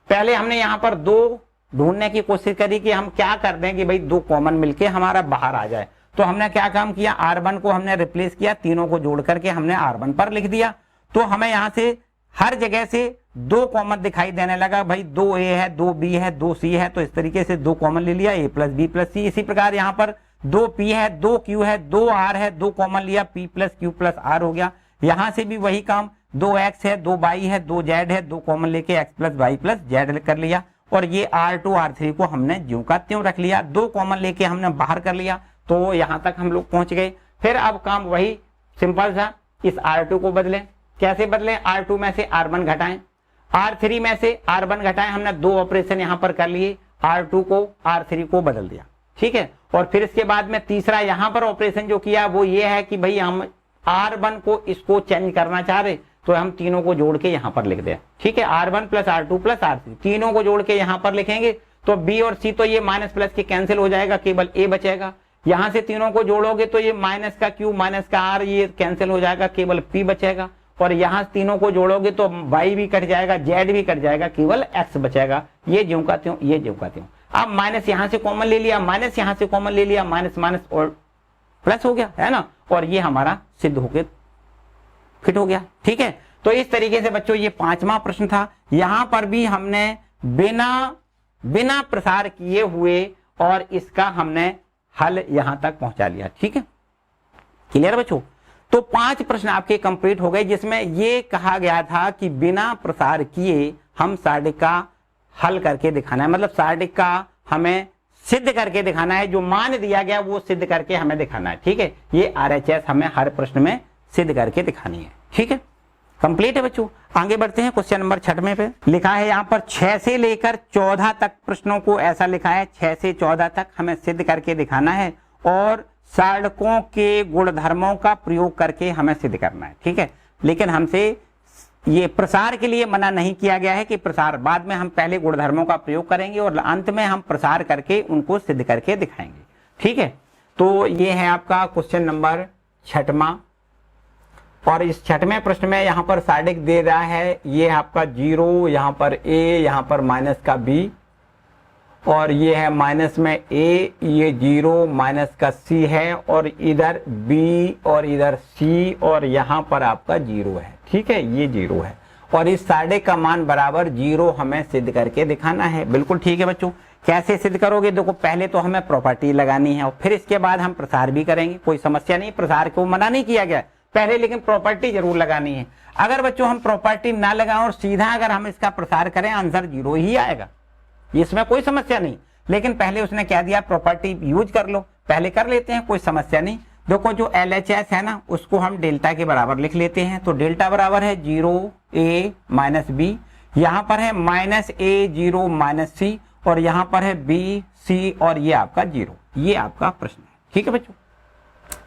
पहले हमने यहां पर 2 ढूंढने की कोशिश करी कि हम क्या कर दें कि भाई 2 कॉमन मिलके हमारा बाहर आ जाए। तो हमने क्या काम किया, R1 को हमने रिप्लेस किया, तीनों को जोड़ करके हमने R1 पर लिख दिया। तो हमें यहां से हर जगह से 2 कॉमन दिखाई देने लगा। भाई 2A है, 2B है, 2C है, तो इस तरीके से 2 कॉमन ले लिया, A plus B plus C। इसी प्रकार यहाँ पर 2P है, 2Q है, 2R है, 2 कॉमन लिया, P plus Q plus R हो गया। यहां से भी वही काम, 2X है, 2Y है, 2Z है, 2 कॉमन लेके X plus Y plus Z कर लिया। और ये R2 R3 को हमने ज्यों का त्यों रख लिया, 2 कॉमन लेके हमने बाहर कर लिया। तो यहां तक हम लोग पहुंच गए। फिर अब काम वही सिंपल सा, इस R2 को बदलें। कैसे बदलें, R2 में से R1 घटाएं, R3 में से R1 घटाएं। हमने 2 ऑपरेशन यहां पर कर लिए, R2 को R3 को बदल दिया। ठीक है, और फिर इसके बाद में तीसरा यहां पर ऑपरेशन जो किया वो ये है कि भाई हम R1 को इसको चेंज करना चाह रहे, तो हम तीनों को जोड़ के यहां पर लिख दें। ठीक है, R1 plus R2 plus R3 तीनों को जोड़ के यहां पर लिखेंगे तो B और C तो ये माइनस प्लस के कैंसिल हो जाएगा, केवल A बचेगा। यहां से तीनों को जोड़ोगे तो ये माइनस का Q माइनस का R ये कैंसिल हो जाएगा, केवल P बचेगा। और यहां तीनों को जोड़ोगे तो Y भी कट जाएगा, Z भी कट जाएगा, केवल X बचेगा। ये ज्यों का त्यों, ये ज्यों का त्यों। अब माइनस यहां से कॉमन ले लिया, माइनस यहां से कॉमन ले लिया, माइनस माइनस और प्लस हो गया, है ना। और ये हमारा सिद्ध होके फिट हो गया। ठीक है, तो इस तरीके से बच्चों ये 5वां प्रश्न था। यहां पर भी हमने बिना प्रसार किए हुए और इसका हमने हल यहां तक पहुंचा लिया। ठीक है, क्लियर बच्चों। तो 5 प्रश्न आपके कंप्लीट हो गए, जिसमें ये कहा गया था कि बिना प्रसार किए हम सारणी का हल करके दिखाना है, मतलब सारणी का हमें सिद्ध करके दिखाना है। जो मान दिया गया वो सिद्ध करके हमें दिखाना है। ठीक है, ये RHS हमें हर प्रश्न में सिद्ध करके दिखानी है। ठीक है, कंप्लीट है बच्चों। आगे बढ़ते हैं क्वेश्चन नंबर 6 पे। लिखा है यहाँ पर 6 से लेकर 14 तक प्रश्नों को ऐसा लिखा है, 6 से 14 तक हमें सिद्ध करके दिखाना है और सारणकों के गुणधर्मों का प्रयोग करके हमें सिद्ध करना है। ठीक है, लेकिन हमसे ये प्रसार के लिए मना नहीं किया गया है कि प्रसार बाद में, हम पहले गुणधर्मों का प्रयोग करेंगे और अंत में हम प्रसार करके उनको सिद्ध करके दिखाएंगे। ठीक है, तो ये है आपका क्वेश्चन नंबर 6वां। और इस 6वें प्रश्न में यहाँ पर सारणी दे रहा है, ये आपका 0, यहाँ पर A, यहाँ पर माइनस का B और ये है माइनस में A, ये 0 माइनस का C है और इधर B और इधर C और यहाँ पर आपका 0 है। ठीक है, ये 0 है और इस सारणी का मान बराबर 0 हमें सिद्ध करके दिखाना है। बिल्कुल ठीक है बच्चों। कैसे सिद्ध करोगे, देखो पहले तो हमें प्रॉपर्टी लगानी है और फिर इसके बाद हम प्रसार भी करेंगे, कोई समस्या नहीं। प्रसार को मना नहीं किया गया पहले, लेकिन प्रॉपर्टी जरूर लगानी है। अगर बच्चों हम प्रॉपर्टी ना लगाएं और सीधा अगर हम इसका प्रसार करें, आंसर 0 ही आएगा, इसमें कोई समस्या नहीं। लेकिन पहले उसने क्या दिया, प्रॉपर्टी यूज कर लो, पहले कर लेते हैं, कोई समस्या नहीं। देखो जो LHS है ना उसको हम डेल्टा के बराबर लिख लेते हैं। तो डेल्टा बराबर है 0a माइनस बी, यहां पर है माइनस a 0 माइनस सी, और यहां पर है b c और ये आपका 0। ये आपका प्रश्न है। ठीक है बच्चों,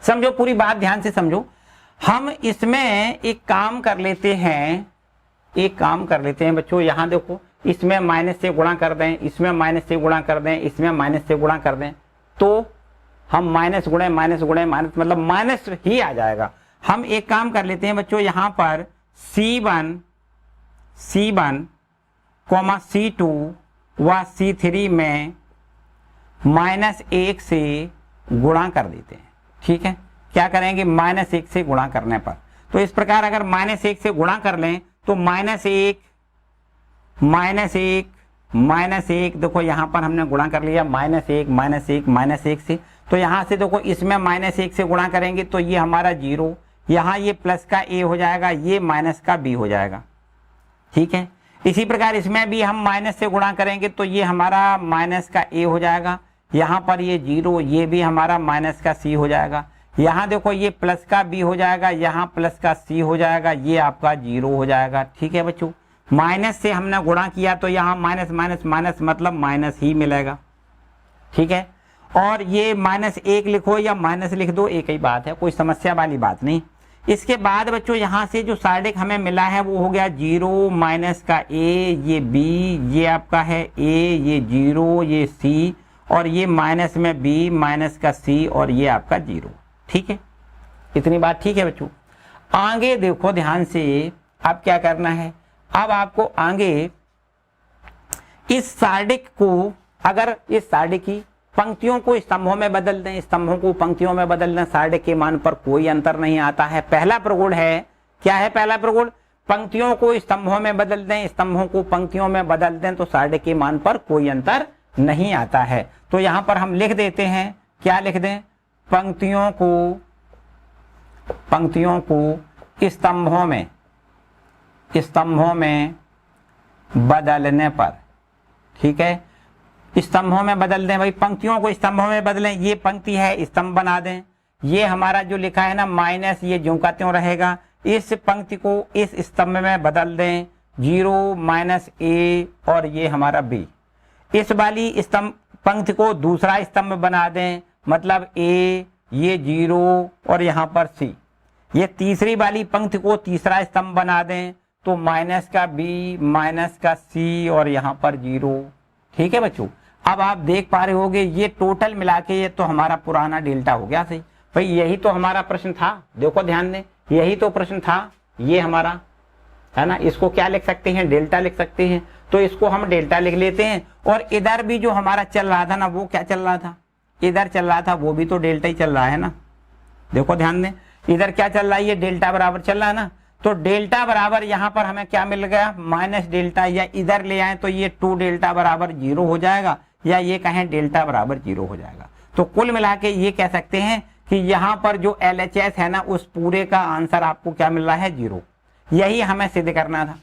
समझो पूरी बात ध्यान से समझो। हम इसमें एक काम कर लेते हैं बच्चों। यहां देखो इसमें माइनस से गुणा कर दें, इसमें माइनस से गुणा कर दें, इसमें माइनस से गुणा कर दें, तो हम माइनस गुणे माइनस गुणे माइनस मतलब माइनस ही आ जाएगा। हम एक काम कर लेते हैं बच्चों, यहां पर C1 C2 व C3 में -1 से गुणा कर देते हैं। ठीक है, क्या करेंगे, -1 से गुणा करने पर। तो इस प्रकार अगर -1 से गुणा कर लें तो -1 देखो यहां पर हमने गुणा कर लिया -1 से। तो यहां से देखो इसमें -1 से गुणा करेंगे तो ये हमारा 0, यहां ये प्लस का a हो जाएगा, ये माइनस का b हो जाएगा। ठीक है, इसी प्रकार इसमें भी हम माइनस से गुणा करेंगे तो ये हमारा माइनस का a हो जाएगा, यहां पर ये 0, ये भी हमारा माइनस का c हो जाएगा। यहां देखो ये प्लस का b हो जाएगा, यहां प्लस का c हो जाएगा, ये आपका 0 हो जाएगा। ठीक है बच्चों, माइनस से हमने गुणा किया तो यहाँ माइनस माइनस माइनस मतलब माइनस ही मिलेगा। ठीक है, और ये -1 लिखो या माइनस लिख दो, एक ही बात है, कोई समस्या वाली बात नहीं। इसके बाद बच्चों यहाँ से जो साइड हमें मिला है वो हो गया 0 माइनस का a, ये b, ये आपका है a, ये 0, ये c, और ये माइनस में b माइनस का c, और ये आपका 0। ठीक है, इतनी बात ठीक है बच्चों। आगे देखो ध्यान से, अब क्या करना है, अब आपको आगे इस सार्डिक को, अगर इस सार्डिक की पंक्तियों को स्तंभों में बदल दें, स्तंभों को पंक्तियों में बदल दें, सार्डिक के मान पर कोई अंतर नहीं आता है। पहला प्रगुण है, क्या है पहला प्रगुण, पंक्तियों को स्तंभों में बदल दें, स्तंभों को पंक्तियों में बदल दें तो सार्डिक के मान पर कोई अंतर नहीं आता है। तो यहां पर हम लिख देते हैं, क्या लिख दें, पंक्तियों को स्तंभों में बदलने पर। ठीक है, स्तंभों में बदल दें भाई, पंक्तियों को स्तंभों में बदलें, ये पंक्ति है स्तंभ बना दें, ये हमारा जो लिखा है ना माइनस, ये ज्यों का त्यों रहेगा। इस पंक्ति को इस स्तंभ में बदल दें, 0 माइनस a, और ये हमारा b। इस वाली स्तंभ पंक्ति को दूसरा स्तंभ बना दें, मतलब a, ये 0 और यहाँ पर c। ये तीसरी वाली पंक्ति को तीसरा स्तंभ बना दें तो माइनस का b माइनस का c और यहाँ पर 0। ठीक है बच्चों, अब आप देख पा रहे होगे ये टोटल मिला के ये तो हमारा पुराना डेल्टा हो गया। सही भाई, यही तो हमारा प्रश्न था। देखो ध्यान दें, यही तो प्रश्न था, ये हमारा है ना। इसको क्या लिख सकते हैं, डेल्टा लिख सकते हैं। तो इसको हम डेल्टा लिख लेते हैं, और इधर भी जो हमारा चल रहा था ना, वो क्या चल रहा था, इधर चल रहा था, वो भी तो डेल्टा ही चल रहा है ना। देखो ध्यान दें, इधर क्या चल रहा है, ये डेल्टा बराबर चल रहा है ना। तो डेल्टा बराबर यहाँ पर हमें क्या मिल गया, माइनस डेल्टा, या इधर ले आए तो ये 2 डेल्टा बराबर 0 हो जाएगा, या ये कहें डेल्टा बराबर 0 हो जाएगा। तो कुल मिला के ये कह सकते हैं कि यहाँ पर जो LHS है ना, उस पूरे का आंसर आपको क्या मिल रहा है, 0। यही हमें सिद्ध करना था,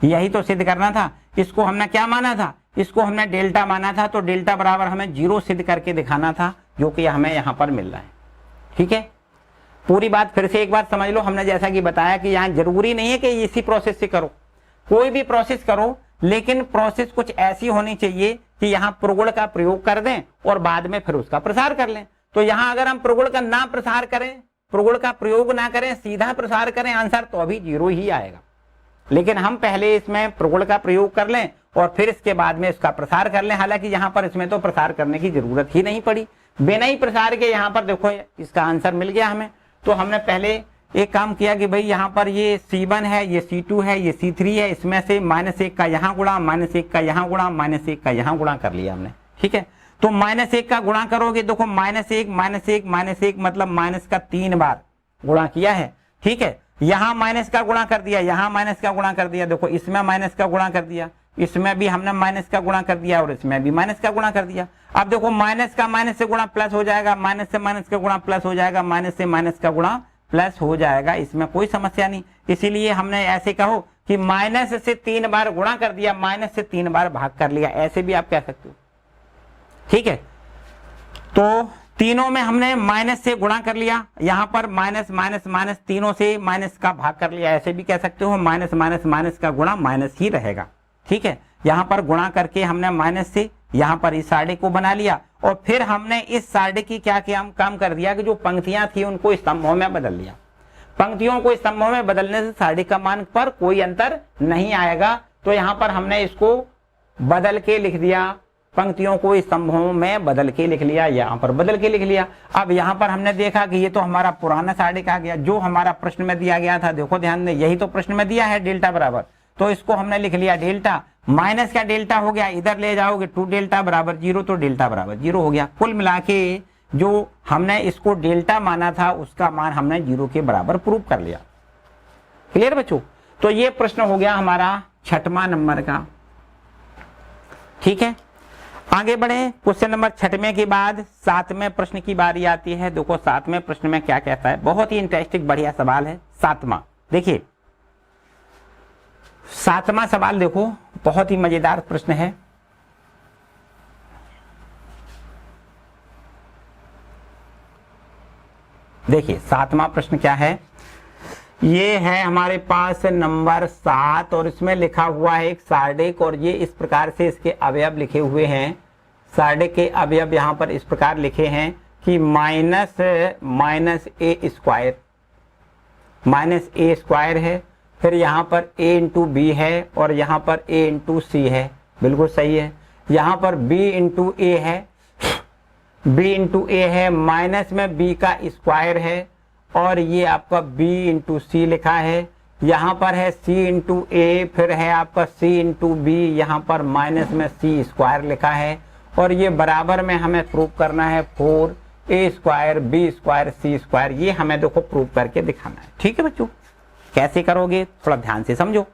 यही तो सिद्ध करना था। इसको हमने क्या माना था, इसको हमने डेल्टा माना था, तो डेल्टा बराबर हमें 0 सिद्ध करके दिखाना था, जो कि हमें यहाँ पर मिल रहा है। ठीक है, पूरी बात फिर से एक बार समझ लो। हमने जैसा कि बताया कि यहाँ जरूरी नहीं है कि इसी प्रोसेस से करो, कोई भी प्रोसेस करो, लेकिन प्रोसेस कुछ ऐसी होनी चाहिए कि यहाँ प्रगुण का प्रयोग कर दें और बाद में फिर उसका प्रसार कर लें। तो यहाँ अगर हम प्रगुण का ना प्रसार करें, प्रगुण का प्रयोग ना करें, सीधा प्रसार करें आंसर, तो अभी 0 ही आएगा। लेकिन हम पहले इसमें प्रगुण का प्रयोग कर लें और फिर इसके बाद में इसका प्रसार कर लें। हालांकि यहाँ पर इसमें तो प्रसार करने की जरूरत ही नहीं पड़ी, बिना ही प्रसार के यहाँ पर देखो इसका आंसर मिल गया हमें। तो हमने पहले एक काम किया कि भाई यहाँ पर ये C1 है, ये C2 है, ये C3 है, इसमें से -1 का यहाँ गुणा, -1 का यहाँ गुणा, -1 का यहाँ गुणा कर लिया हमने। ठीक है, तो -1 का गुणा करोगे, देखो -1 मतलब माइनस का 3 बार गुणा किया है। ठीक है, यहाँ माइनस का गुणा कर दिया, यहाँ माइनस का गुणा कर दिया, देखो इसमें माइनस का गुणा कर दिया, इसमें भी हमने माइनस का गुणा कर दिया और इसमें भी माइनस का गुणा कर दिया। अब देखो माइनस का माइनस से गुणा प्लस हो जाएगा, माइनस से माइनस का गुणा प्लस हो जाएगा, माइनस से माइनस का गुणा प्लस हो जाएगा, इसमें कोई समस्या नहीं। इसीलिए हमने ऐसे कहो कि माइनस से 3 बार गुणा कर दिया, माइनस से 3 बार भाग कर लिया, ऐसे भी आप कह सकते हो। ठीक है, तो तीनों में हमने माइनस से गुणा कर लिया, यहां पर माइनस माइनस माइनस, तीनों से माइनस का भाग कर लिया। ऐसे भी कह सकते हो माइनस माइनस माइनस का गुणा माइनस ही रहेगा, ठीक है। यहां पर गुणा करके हमने माइनस से यहां पर इस सारणी को बना लिया और फिर हमने इस सारणी की क्या किया, हम काम कर दिया कि जो पंक्तियां थी उनको स्तंभों में बदल लिया। पंक्तियों को स्तंभों में बदलने से सारणी का मान पर कोई अंतर नहीं आएगा, तो यहां पर हमने इसको बदल के लिख दिया, पंक्तियों को स्तंभों में बदल के लिख लिया, यहाँ पर बदल के लिख लिया। अब यहाँ पर हमने देखा कि ये तो हमारा पुराना सारणी आ गया, जो हमारा प्रश्न में दिया गया था। देखो ध्यान दें, यही तो प्रश्न में दिया है डेल्टा बराबर, तो इसको हमने लिख लिया डेल्टा, माइनस का डेल्टा हो गया, इधर ले जाओगे 2 डेल्टा बराबर 0, तो डेल्टा बराबर 0 हो गया। कुल मिला के जो हमने इसको डेल्टा माना था उसका मान हमने 0 के बराबर प्रूव कर लिया। क्लियर बच्चों? तो ये प्रश्न हो गया हमारा 6वां नंबर का, ठीक है। आगे बढ़े, क्वेश्चन नंबर 6वें के बाद 7वें प्रश्न की बारी आती है। देखो 7वें प्रश्न में क्या कहता है, बहुत ही इंटरेस्टिंग बढ़िया सवाल है 7वां। देखिए 7वां सवाल देखो, बहुत ही मजेदार प्रश्न है। देखिए 7वां प्रश्न क्या है, ये है हमारे पास नंबर 7 और इसमें लिखा हुआ है एक सारणी और ये इस प्रकार से इसके अवयव लिखे हुए हैं। सारणी के अवयव यहाँ पर इस प्रकार लिखे हैं कि माइनस ए स्क्वायर है, फिर यहाँ पर a इंटू बी है और यहाँ पर a इंटू सी है, बिल्कुल सही है। यहाँ पर b इंटू ए है, माइनस में b का स्क्वायर है और ये आपका b इंटू सी लिखा है। यहाँ पर है c इंटू ए, फिर है आपका c इंटू बी, यहाँ पर माइनस में c स्क्वायर लिखा है और ये बराबर में हमें प्रूव करना है 4a square b square c square. ये हमें देखो प्रूव करके दिखाना है, ठीक है बच्चों। कैसे करोगे थोड़ा ध्यान से समझो।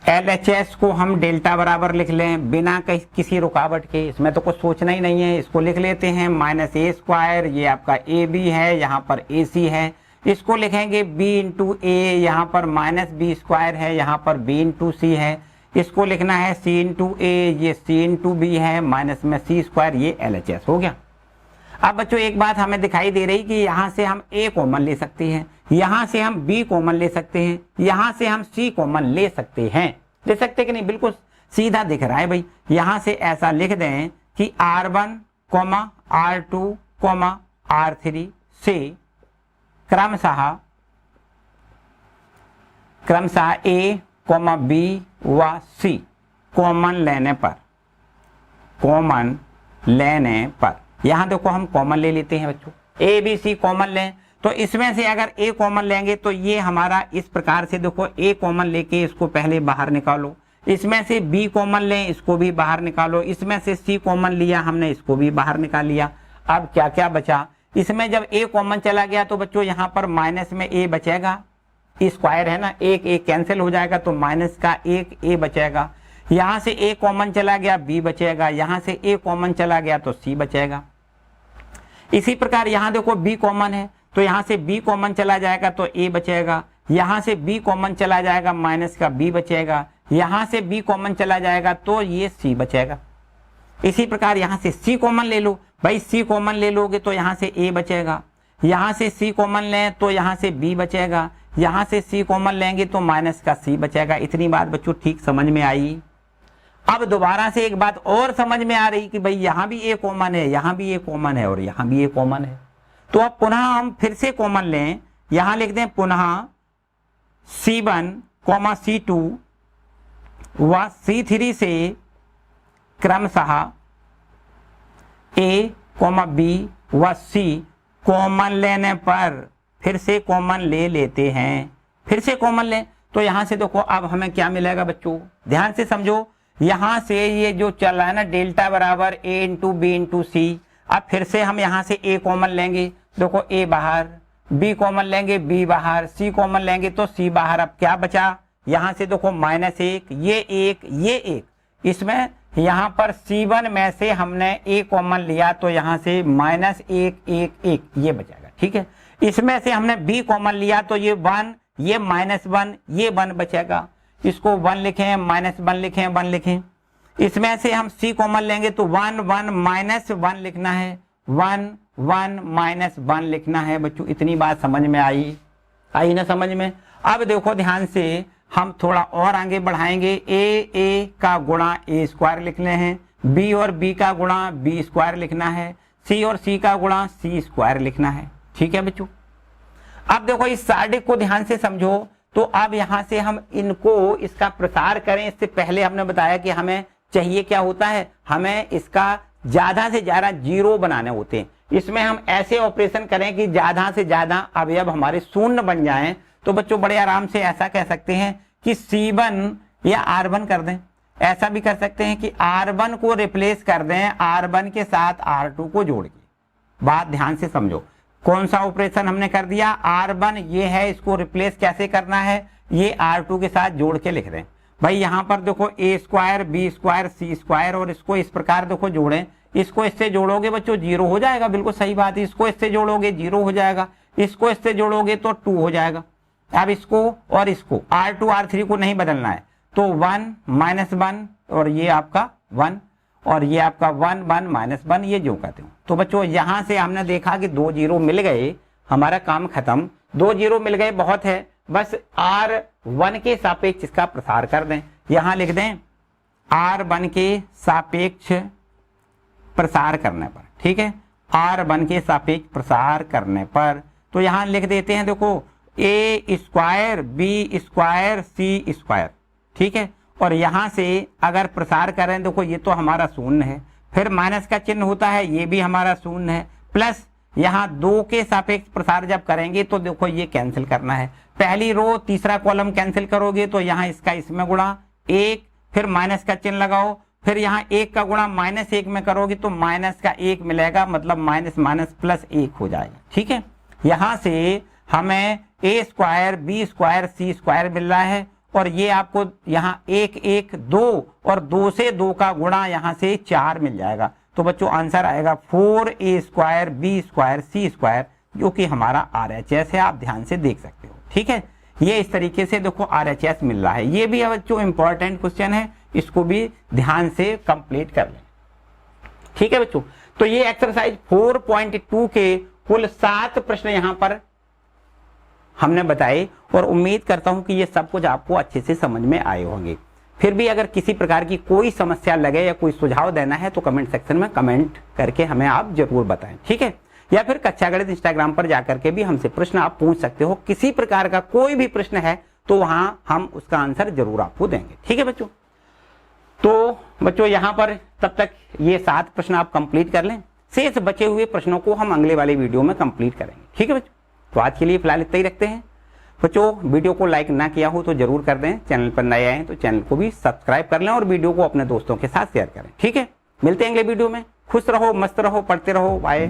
LHS को हम डेल्टा बराबर लिख लें बिना किसी रुकावट के, इसमें तो कुछ सोचना ही नहीं है। इसको लिख लेते हैं माइनस ए स्क्वायर, ये आपका ए बी है, यहाँ पर ए सी है। इसको लिखेंगे b इंटू ए, यहाँ पर माइनस बी स्क्वायर है, यहाँ पर b इंटू सी है। इसको लिखना है c इंटू ए, ये c इंटू बी है, माइनस में c स्क्वायर, ये LHS हो गया। अब बच्चों एक बात हमें दिखाई दे रही कि यहाँ से हम a कॉमन ले सकते हैं, यहाँ से हम b कॉमन ले सकते हैं, यहाँ से हम c कॉमन ले सकते हैं। ले सकते कि नहीं, बिल्कुल सीधा दिख रहा है भाई। यहाँ से ऐसा लिख दें कि R1, R2, R3 से क्रमशः a, b व c कॉमन लेने पर यहाँ देखो हम कॉमन ले लेते हैं बच्चों, ए बी सी कॉमन लें। तो इसमें से अगर ए कॉमन लेंगे तो ये हमारा इस प्रकार से देखो, ए कॉमन लेके इसको पहले बाहर निकालो, इसमें से बी कॉमन लें, इसको भी बाहर निकालो, इसमें से सी कॉमन लिया हमने, इसको भी बाहर निकाल लिया। अब क्या क्या बचा, इसमें जब ए कॉमन चला गया तो बच्चों यहाँ पर माइनस में ए बचेगा, स्क्वायर है ना, एक ए कैंसिल हो जाएगा तो माइनस का एक ए बचेगा। यहाँ से ए कॉमन चला गया बी बचेगा, यहाँ से ए कॉमन चला गया तो सी बचेगा। इसी प्रकार यहाँ देखो b कॉमन है तो यहाँ से b कॉमन चला जाएगा तो a बचेगा, यहाँ से b कॉमन चला जाएगा माइनस का b बचेगा, यहाँ से b कॉमन चला जाएगा तो ये c बचेगा। इसी प्रकार यहाँ से c कॉमन ले लो भाई, c कॉमन ले लोगे तो यहाँ से a बचेगा, यहाँ से c कॉमन लें तो यहाँ से b बचेगा, यहाँ से c कॉमन लेंगे तो माइनस का c बचेगा। इतनी बात बच्चों ठीक समझ में आई। अब दोबारा से एक बात और समझ में आ रही कि भाई यहाँ भी ए कॉमन है, यहाँ भी ए कॉमन है और यहाँ भी ए कॉमन है। तो अब पुनः हम फिर से कॉमन लें, यहाँ लिख दें पुनः C1, C2 व C3 से क्रमशः A, B व C कॉमन लेने पर फिर से कॉमन ले लेते हैं। फिर से कॉमन लें तो यहाँ से देखो अब हमें क्या मिलेगा बच्चों, ध्यान से समझो। यहाँ से ये जो चल रहा है ना डेल्टा बराबर a इंटू बी इंटू सी, अब फिर से हम यहाँ से a कॉमन लेंगे, देखो a बाहर, b कॉमन लेंगे b बाहर, c कॉमन लेंगे तो c बाहर। अब क्या बचा, यहाँ से देखो माइनस एक, ये एक, इसमें यहाँ पर C1 में से हमने a कॉमन लिया तो यहाँ से माइनस एक ये बचेगा, ठीक है। इसमें से हमने b कॉमन लिया तो ये 1, ये माइनस 1, ये 1 बचेगा। इसको 1 लिखें, माइनस 1 लिखें, 1 लिखें। इसमें से हम c कॉमन लेंगे तो 1 1 माइनस 1 लिखना है, 1 1 माइनस 1 लिखना है। बच्चों इतनी बात समझ में आई ना समझ में। अब देखो ध्यान से हम थोड़ा और आगे बढ़ाएंगे, a का गुणा a स्क्वायर लिखने हैं, b और b का गुणा b स्क्वायर लिखना है, c और c का गुणा c स्क्वायर लिखना है। ठीक है बच्चों, अब देखो इस सारणी को ध्यान से समझो। तो अब यहां से हम इनको इसका प्रसार करें, इससे पहले हमने बताया कि हमें चाहिए क्या होता है, हमें इसका ज्यादा से ज्यादा जीरो बनाने होते हैं। इसमें हम ऐसे ऑपरेशन करें कि ज्यादा से ज्यादा अवयव हमारे शून्य बन जाएं। तो बच्चों बड़े आराम से ऐसा कह सकते हैं कि C1 या R1 कर दें। ऐसा भी कर सकते हैं कि R1 को रिप्लेस कर दें R1 के साथ R2 को जोड़ के। बात ध्यान से समझो, कौन सा ऑपरेशन हमने कर दिया, R1 ये है, इसको रिप्लेस कैसे करना है, ये R2 के साथ जोड़ के लिख दें। भाई यहाँ पर देखो a square b square c square, और इसको इस प्रकार देखो जोड़ें। इसको इससे जोड़ोगे बच्चों जीरो हो जाएगा, बिल्कुल सही बात है। इसको इससे जोड़ोगे जीरो हो जाएगा, इसको इससे जोड़ोगे तो 2 हो जाएगा। अब इसको और इसको R2 R3 को नहीं बदलना है, तो 1 माइनस 1 और ये आपका 1 और ये आपका 1 1 माइनस 1, ये जो कहते हो। तो बच्चों यहां से हमने देखा कि 2 जीरो मिल गए, हमारा काम खत्म। 2 जीरो मिल गए बहुत है, बस R1 के सापेक्ष इसका प्रसार कर दें। यहां लिख दें R1 के सापेक्ष प्रसार करने पर। ठीक है, R1 के सापेक्ष प्रसार करने पर तो यहां लिख देते हैं देखो a square b square c square. ठीक है, और यहां से अगर प्रसार करें देखो ये तो हमारा शून्य है, फिर माइनस का चिन्ह होता है, ये भी हमारा शून्य है, प्लस यहाँ 2 के सापेक्ष प्रसार जब करेंगे तो देखो ये कैंसिल करना है। पहली रो तीसरा कॉलम कैंसिल करोगे तो यहाँ इसका इसमें गुणा 1, फिर माइनस का चिन्ह लगाओ, फिर यहाँ 1 का गुणा -1 में करोगे तो माइनस का 1 मिलेगा, मतलब माइनस माइनस प्लस 1 हो जाएगा। ठीक है, यहाँ से हमें a square b square c square मिल रहा है, और ये आपको यहाँ 1 1 2 और 2 से 2 का गुणा यहाँ से 4 मिल जाएगा। तो बच्चों आंसर आएगा 4a square b square c square, जो कि हमारा RHS है। आप ध्यान से देख सकते हो। ठीक है, ये इस तरीके से देखो RHS मिल रहा है। ये भी बच्चों इंपॉर्टेंट क्वेश्चन है, इसको भी ध्यान से कंप्लीट कर लें। ठीक है बच्चों, तो ये एक्सरसाइज 4.2 के कुल 7 प्रश्न यहाँ पर हमने बताए, और उम्मीद करता हूं कि ये सब कुछ आपको अच्छे से समझ में आए होंगे। फिर भी अगर किसी प्रकार की कोई समस्या लगे या कोई सुझाव देना है तो कमेंट सेक्शन में कमेंट करके हमें आप जरूर बताएं। ठीक है, या फिर कक्षा गणित इंस्टाग्राम पर जाकर के भी हमसे प्रश्न आप पूछ सकते हो। किसी प्रकार का कोई भी प्रश्न है तो वहां हम उसका आंसर जरूर आपको देंगे। ठीक है बच्चों, तो बच्चों यहाँ पर तब तक ये 7 प्रश्न आप कंप्लीट कर लें, शेष बचे हुए प्रश्नों को हम अगले वाले वीडियो में कंप्लीट करेंगे। ठीक है बच्चों, तो आज के लिए फिलहाल इतना ही रखते हैं। बच्चों वीडियो को लाइक ना किया हो तो जरूर कर दें, चैनल पर नए आए तो चैनल को भी सब्सक्राइब कर लें और वीडियो को अपने दोस्तों के साथ शेयर करें। ठीक है, मिलते हैं अगले वीडियो में। खुश रहो, मस्त रहो, पढ़ते रहो, बाय।